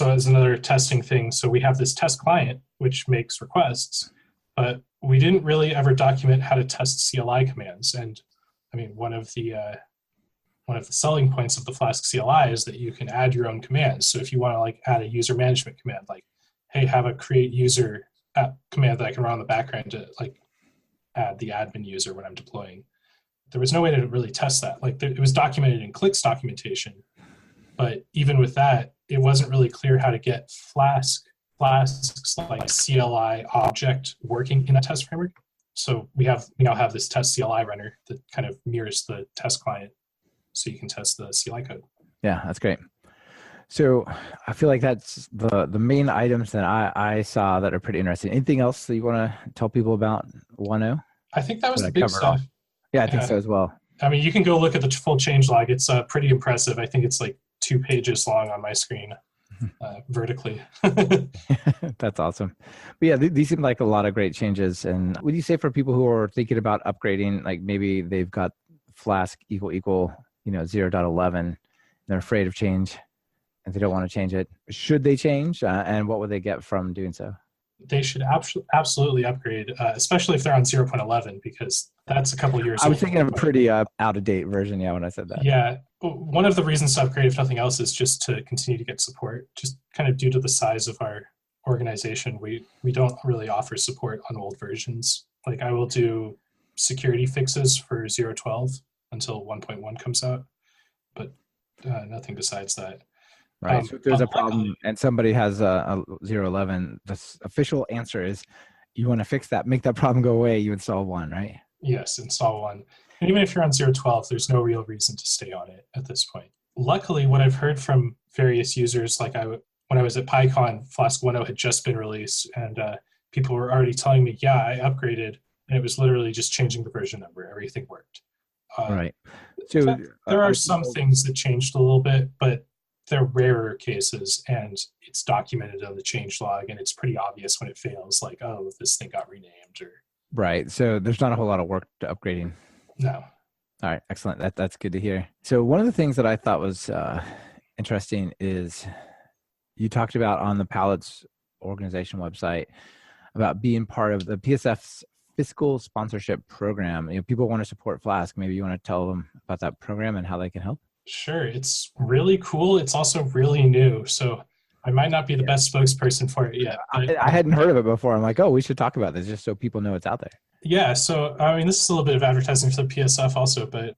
as another testing thing, so we have this test client, which makes requests, but we didn't really ever document how to test CLI commands. And I mean, one of the selling points of the Flask CLI is that you can add your own commands. So if you want to like add a user management command, like, hey, have a create user command that I can run on the background to like add the admin user when I'm deploying. There was no way to really test that. Like it was documented in Click's documentation, but even with that, it wasn't really clear how to get Flask's like CLI object working in a test framework. So we now have this test CLI runner that kind of mirrors the test client, so you can test the CLI code. Yeah, that's great. So I feel like that's the main items that I saw that are pretty interesting. Anything else that you want to tell people about 1.0? I think that was the big stuff. Yeah, I think so as well. I mean, you can go look at the full changelog. It's pretty impressive. I think it's like 2 pages long on my screen vertically. That's awesome. But yeah, these seem like a lot of great changes. And would you say for people who are thinking about upgrading, like maybe they've got Flask = 0.11, they're afraid of change and they don't want to change it, should they change? And what would they get from doing so? They should absolutely upgrade, especially if they're on 0.11, because that's a couple of years old. I was thinking of a pretty out-of-date version, when I said that. Yeah. One of the reasons to upgrade, if nothing else, is just to continue to get support. Just kind of due to the size of our organization, we don't really offer support on old versions. Like I will do security fixes for 0.12 until 1.1 comes out, but nothing besides that. Right. So if there's a problem and somebody has a 0.11, the official answer is you want to fix that, make that problem go away, you install one, right? Yes, install one. And even if you're on 0.12, there's no real reason to stay on it at this point. Luckily, what I've heard from various users, like when I was at PyCon, Flask 1.0 had just been released, and people were already telling me, yeah, I upgraded, and it was literally just changing the version number. Everything worked. Right. So there are some things that changed a little bit, but they're rarer cases, and it's documented on the changelog, and it's pretty obvious when it fails, like, oh, this thing got renamed. Or right. So there's not a whole lot of work to upgrading. No. All right. Excellent. That's good to hear. So one of the things that I thought was interesting is you talked about on the Palettes organization website about being part of the PSF's Fiscal sponsorship program. People want to support Flask. Maybe you want to tell them about that program and how they can help? Sure. It's really cool. It's also really new. So I might not be the best spokesperson for it yet. I hadn't heard of it before. I'm like, oh, we should talk about this just so people know it's out there. Yeah. So, I mean, this is a little bit of advertising for the PSF also, but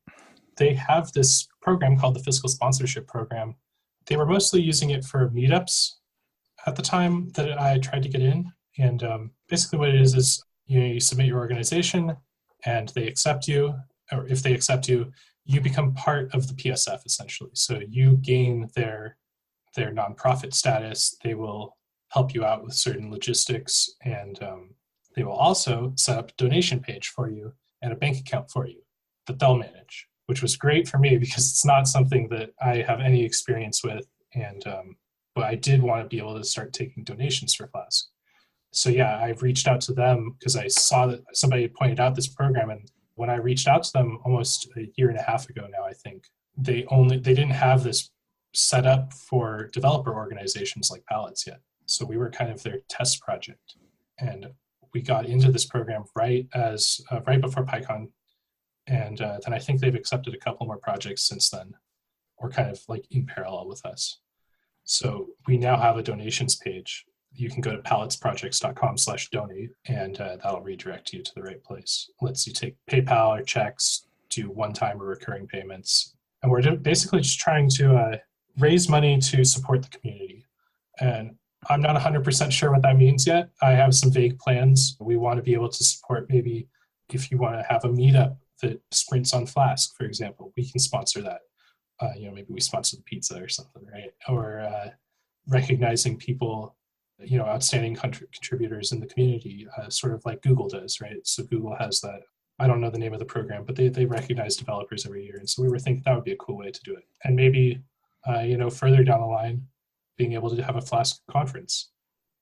they have this program called the Fiscal Sponsorship Program. They were mostly using it for meetups at the time that I tried to get in. And basically what it is you submit your organization and they accept you, or if they accept you, you become part of the PSF essentially. So you gain their nonprofit status. They will help you out with certain logistics, and they will also set up a donation page for you and a bank account for you that they'll manage, which was great for me because it's not something that I have any experience with. And but I did want to be able to start taking donations for Flask. So yeah, I've reached out to them because I saw that somebody had pointed out this program, and when I reached out to them almost a year and a half ago now, I think, they didn't have this set up for developer organizations like Palettes yet. So we were kind of their test project. And we got into this program right before PyCon. And then I think they've accepted a couple more projects since then, or kind of like in parallel with us. So we now have a donations page. You can go to palletsprojects.com/donate, and that'll redirect you to the right place. Lets you take PayPal or checks, do one-time or recurring payments. And we're basically just trying to raise money to support the community. And I'm not 100% sure what that means yet. I have some vague plans. We want to be able to support, maybe if you want to have a meetup that sprints on Flask, for example, we can sponsor that. Maybe we sponsor the pizza or something, right? Or recognizing people, outstanding contributors in the community, sort of like Google does, right? So Google has that I don't know the name of the program, but they recognize developers every year. And so we were thinking that would be a cool way to do it. And maybe, further down the line, being able to have a Flask conference.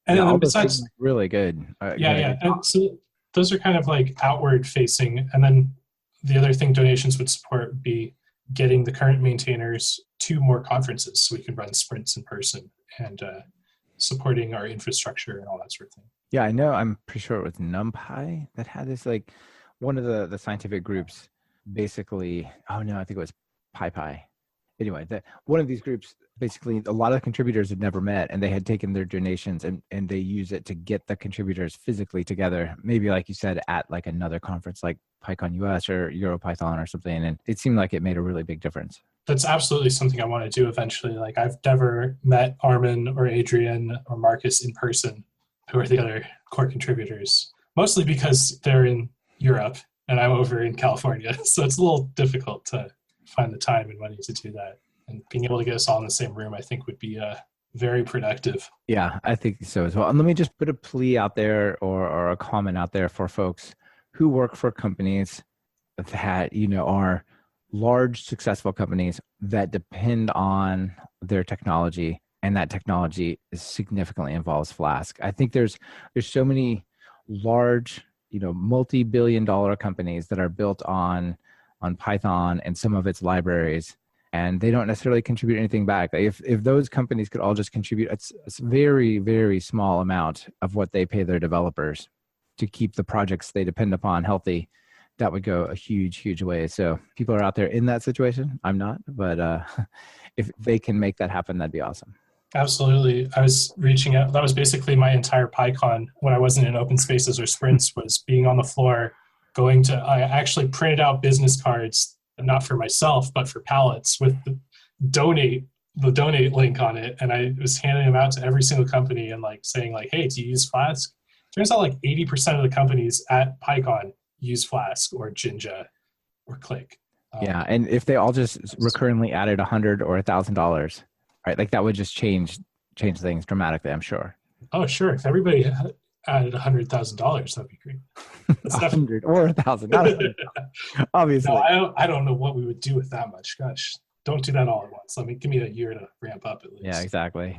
And yeah, then all besides, those really good. yeah. And so those are kind of like outward facing. And then the other thing donations would support would be getting the current maintainers to more conferences so we can run sprints in person and supporting our infrastructure and all that sort of thing. Yeah, I know. I'm pretty sure it was NumPy that had this, like one of the scientific groups basically, oh no, I think it was Pypy. Anyway, one of these groups, basically a lot of the contributors had never met and they had taken their donations and they use it to get the contributors physically together. Maybe like you said, at like another conference like PyCon US or EuroPython or something. And it seemed like it made a really big difference. That's absolutely something I want to do eventually. Like I've never met Armin or Adrian or Marcus in person, who are the other core contributors, mostly because they're in Europe and I'm over in California. So it's a little difficult to find the time and money to do that. And being able to get us all in the same room, I think would be very productive. Yeah, I think so as well. And let me just put a plea out there or a comment out there for folks who work for companies that, are large, successful companies that depend on their technology, and that technology significantly involves Flask. I think there's so many large, multi-billion-dollar companies that are built on Python and some of its libraries, and they don't necessarily contribute anything back. If those companies could all just contribute a very, very small amount of what they pay their developers to keep the projects they depend upon healthy, that would go a huge, huge way. So people are out there in that situation. I'm not, but if they can make that happen, that'd be awesome. Absolutely. I was reaching out. That was basically my entire PyCon when I wasn't in open spaces or sprints, was being on the floor, I actually printed out business cards, not for myself, but for pallets with the donate link on it. And I was handing them out to every single company and like saying like, hey, do you use Flask? Turns out like 80% of the companies at PyCon use Flask or Jinja or Click. Yeah. And if they all just recurrently added $100 or $1,000, right? Like that would just change things dramatically, I'm sure. Oh, sure. If everybody added $100,000, that'd be great. $100 or $1,000, obviously. No, I don't know what we would do with that much. Gosh, don't do that all at once. Give me a year to ramp up at least. Yeah, exactly.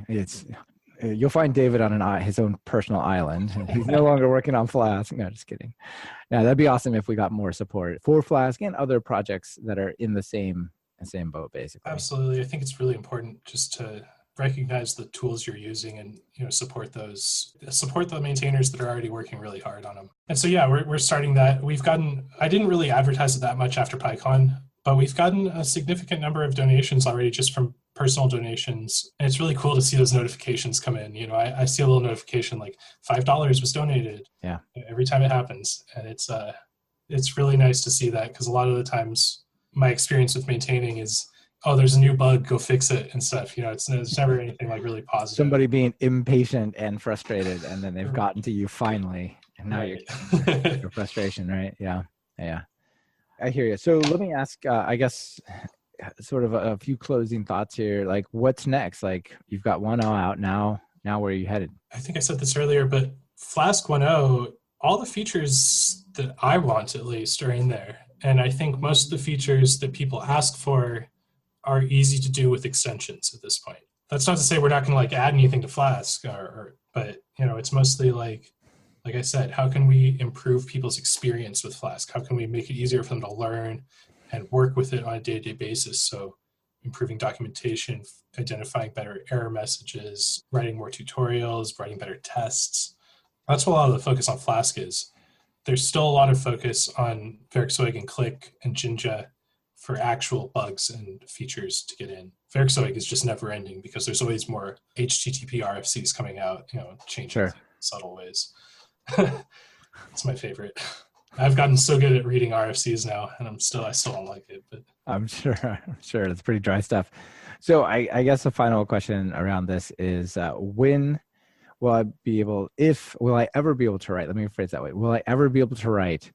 You'll find David on his own personal island. He's no longer working on Flask. No, just kidding. Yeah, that'd be awesome if we got more support for Flask and other projects that are in the same boat, basically. Absolutely. I think it's really important just to recognize the tools you're using and support the maintainers that are already working really hard on them. And so yeah, we're starting that. I didn't really advertise it that much after PyCon, but we've gotten a significant number of donations already just from personal donations. And it's really cool to see those notifications come in. I see a little notification like $5 was donated. Yeah. Every time it happens. And it's really nice to see that, because a lot of the times my experience with maintaining is, oh, there's a new bug, go fix it and stuff. It's never anything like really positive. Somebody being impatient and frustrated, and then they've gotten to you finally, and now you're your frustration, right? Yeah. I hear you. So let me ask, I guess, sort of a few closing thoughts here. Like, what's next? Like, you've got 1.0 out now. Now, where are you headed? I think I said this earlier, but Flask 1.0, all the features that I want at least are in there. And I think most of the features that people ask for are easy to do with extensions at this point. That's not to say we're not going to like add anything to Flask, but it's mostly like I said, how can we improve people's experience with Flask? How can we make it easier for them to learn and work with it on a day-to-day basis? So improving documentation, identifying better error messages, writing more tutorials, writing better tests. That's what a lot of the focus on Flask is. There's still a lot of focus on Werkzeug and Click and Jinja for actual bugs and features to get in. Werkzeug is just never ending because there's always more HTTP RFCs coming out, changing in subtle ways. It's my favorite. I've gotten so good at reading RFCs now, and I still don't like it. But I'm sure that's pretty dry stuff. So I guess the final question around this is, when will I ever be able to write? Let me rephrase that way. Will I ever be able to write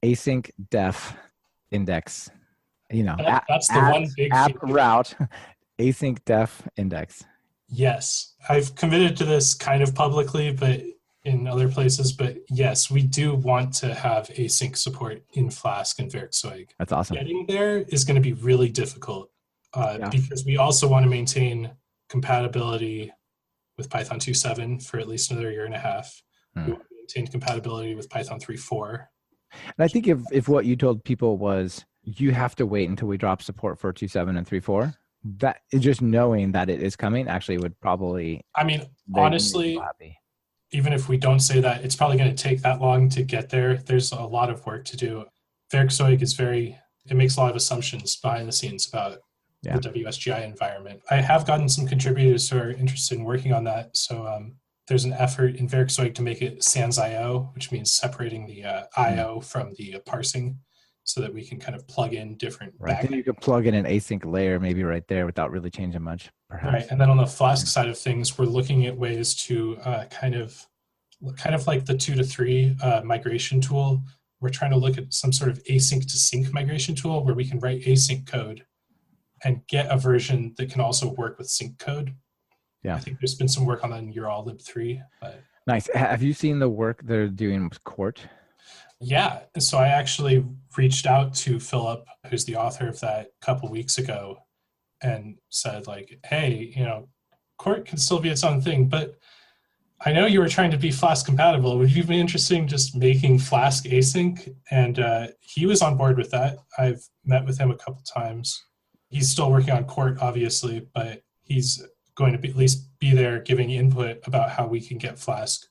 async def index? That's the one big app route async def index. Yes, I've committed to this kind of publicly, but in other places, but yes, we do want to have async support in Flask and Werkzeug. That's awesome. Getting there is going to be really difficult because we also want to maintain compatibility with Python 2.7 for at least another year and a half. We want to maintain compatibility with Python 3.4. And I think if what you told people was you have to wait until we drop support for 2.7 and 3.4, that just knowing that it is coming actually would probably. I mean, honestly, even if we don't say that, it's probably going to take that long to get there. There's a lot of work to do. Werkzeug is it makes a lot of assumptions behind the scenes about the WSGI environment. I have gotten some contributors who are interested in working on that. So there's an effort in Werkzeug to make it sans IO, which means separating the IO from the parsing so that we can kind of plug in different. Right. Then you could plug in an async layer maybe right there without really changing much, perhaps. Right. And then on the Flask side of things, we're looking at ways to kind of like the 2 to 3 migration tool. We're trying to look at some sort of async to sync migration tool where we can write async code and get a version that can also work with sync code. Yeah. I think there's been some work on that in urallib3. But nice. Have you seen the work they're doing with Court? Yeah. So I actually reached out to Philip, who's the author of that, a couple weeks ago and said like, hey, Court can still be its own thing, but I know you were trying to be Flask compatible. Would you be interested in just making Flask async? And he was on board with that. I've met with him a couple times. He's still working on Court, obviously, but he's going to at least be there giving input about how we can get Flask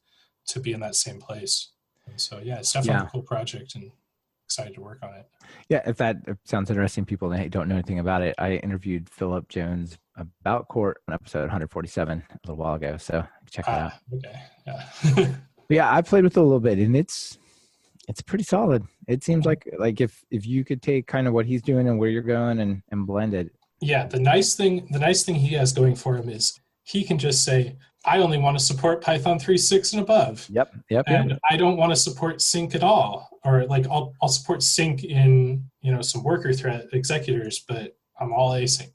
to be in that same place. And so, yeah, it's definitely a cool project and excited to work on it. Yeah, if that sounds interesting, people that don't know anything about it, I interviewed Philip Jones about Court on episode 147 a little while ago, so check it out. Okay, yeah. Yeah, I played with it a little bit, and it's pretty solid. It seems like if you could take kind of what he's doing and where you're going and blend it. Yeah, the nice thing he has going for him is he can just say, I only want to support Python 3.6 and above. Yep. And I don't want to support sync at all. Or like I'll support sync in some worker thread executors, but I'm all async.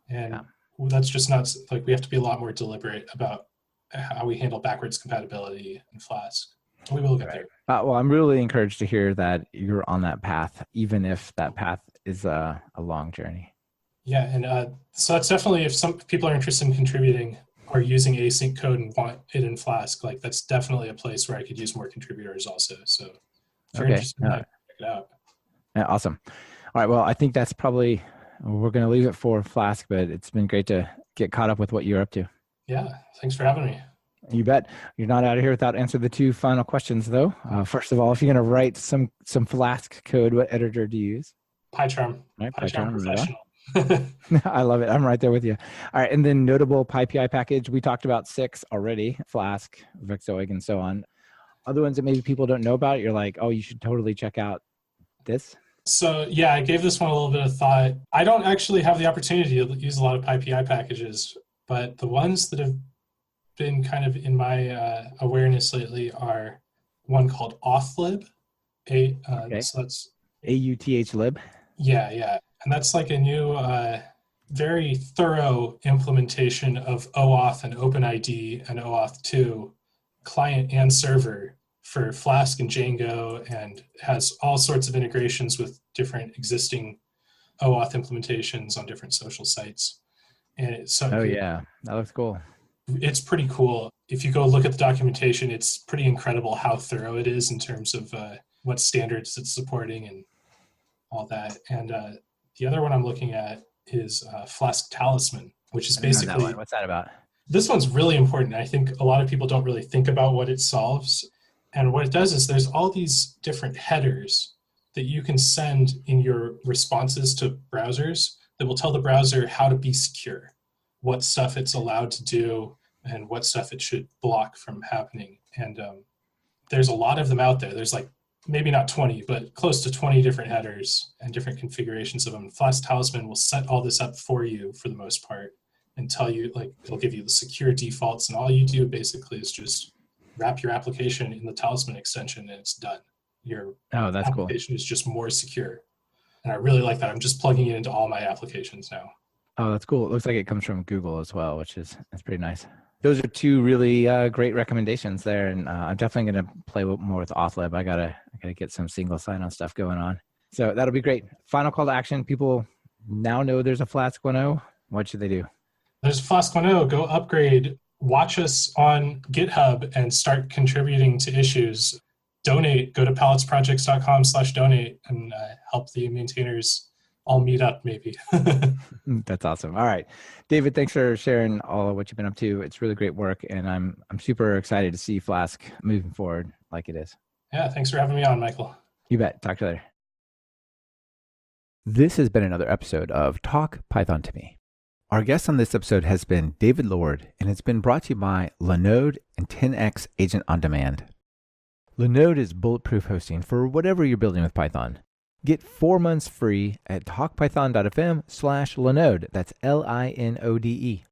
And that's just not like we have to be a lot more deliberate about how we handle backwards compatibility in Flask. We will get there. Well, I'm really encouraged to hear that you're on that path, even if that path is a long journey. Yeah, and so that's definitely, if some people are interested in contributing or using async code and want it in Flask, like that's definitely a place where I could use more contributors also. So if you're interested in that, check it out. Yeah, awesome. All right, well, I think that's probably, we're going to leave it for Flask, but it's been great to get caught up with what you're up to. Yeah, thanks for having me. You bet. You're not out of here without answering the 2 final questions, though. First of all, if you're going to write some Flask code, what editor do you use? PyCharm. Right, PyCharm Professional. I love it. I'm right there with you. All right, and then notable Pypy package. We talked about 6 already, Flask, Werkzeug, and so on. Other ones that maybe people don't know about, you're like, oh, you should totally check out this. So yeah, I gave this one a little bit of thought. I don't actually have the opportunity to use a lot of Pypy packages, but the ones that have been kind of in my awareness lately are one called Authlib. So that's AUTH lib. Yeah. And that's like a new, very thorough implementation of OAuth and OpenID and OAuth 2 client and server for Flask and Django, and has all sorts of integrations with different existing OAuth implementations on different social sites. And that looks cool. It's pretty cool. If you go look at the documentation, it's pretty incredible how thorough it is in terms of what standards it's supporting and all that. And the other one I'm looking at is Flask Talisman, which is basically... What's that about? This one's really important. I think a lot of people don't really think about what it solves. And what it does is there's all these different headers that you can send in your responses to browsers that will tell the browser how to be secure, what stuff it's allowed to do, and what stuff it should block from happening. And there's a lot of them out there. There's like maybe not 20, but close to 20 different headers and different configurations of them. Flask Talisman will set all this up for you for the most part and tell you, like, it'll give you the secure defaults, and all you do basically is just wrap your application in the Talisman extension and it's done. Your application is just more secure. And I really like that. I'm just plugging it into all my applications now. Oh, that's cool. It looks like it comes from Google as well, that's pretty nice. Those are two really great recommendations there, and I'm definitely going to play more with Auth-Lib. I gotta get some single sign-on stuff going on. So that'll be great. Final call to action. People now know there's a Flask 1.0. What should they do? There's Flask 1.0. Go upgrade. Watch us on GitHub and start contributing to issues. Donate. Go to palletsprojects.com/donate and help the maintainers all meet up maybe. That's awesome. All right. David, thanks for sharing all of what you've been up to. It's really great work, and I'm super excited to see Flask moving forward like it is. Yeah, thanks for having me on, Michael. You bet. Talk to you later. This has been another episode of Talk Python to Me. Our guest on this episode has been David Lord, and it's been brought to you by Linode and 10x Agent on Demand. Linode is bulletproof hosting for whatever you're building with Python. Get 4 months free at talkpython.fm/Linode. That's Linode.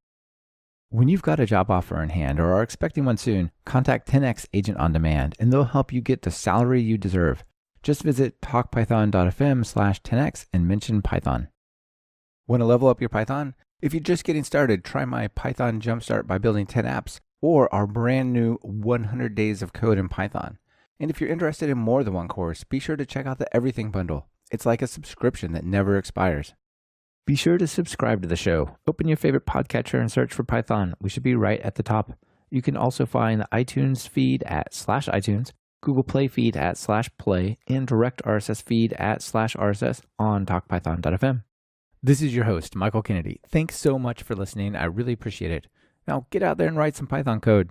When you've got a job offer in hand or are expecting one soon, contact 10x Agent on Demand, and they'll help you get the salary you deserve. Just visit talkpython.fm/10x and mention Python. Want to level up your Python? If you're just getting started, try my Python Jumpstart by building 10 apps or our brand new 100 days of code in Python. And if you're interested in more than one course, be sure to check out the Everything Bundle. It's like a subscription that never expires. Be sure to subscribe to the show. Open your favorite podcatcher and search for Python. We should be right at the top. You can also find the iTunes feed at /iTunes, Google Play feed at /Play, and direct RSS feed at /RSS on talkpython.fm. This is your host, Michael Kennedy. Thanks so much for listening. I really appreciate it. Now get out there and write some Python code.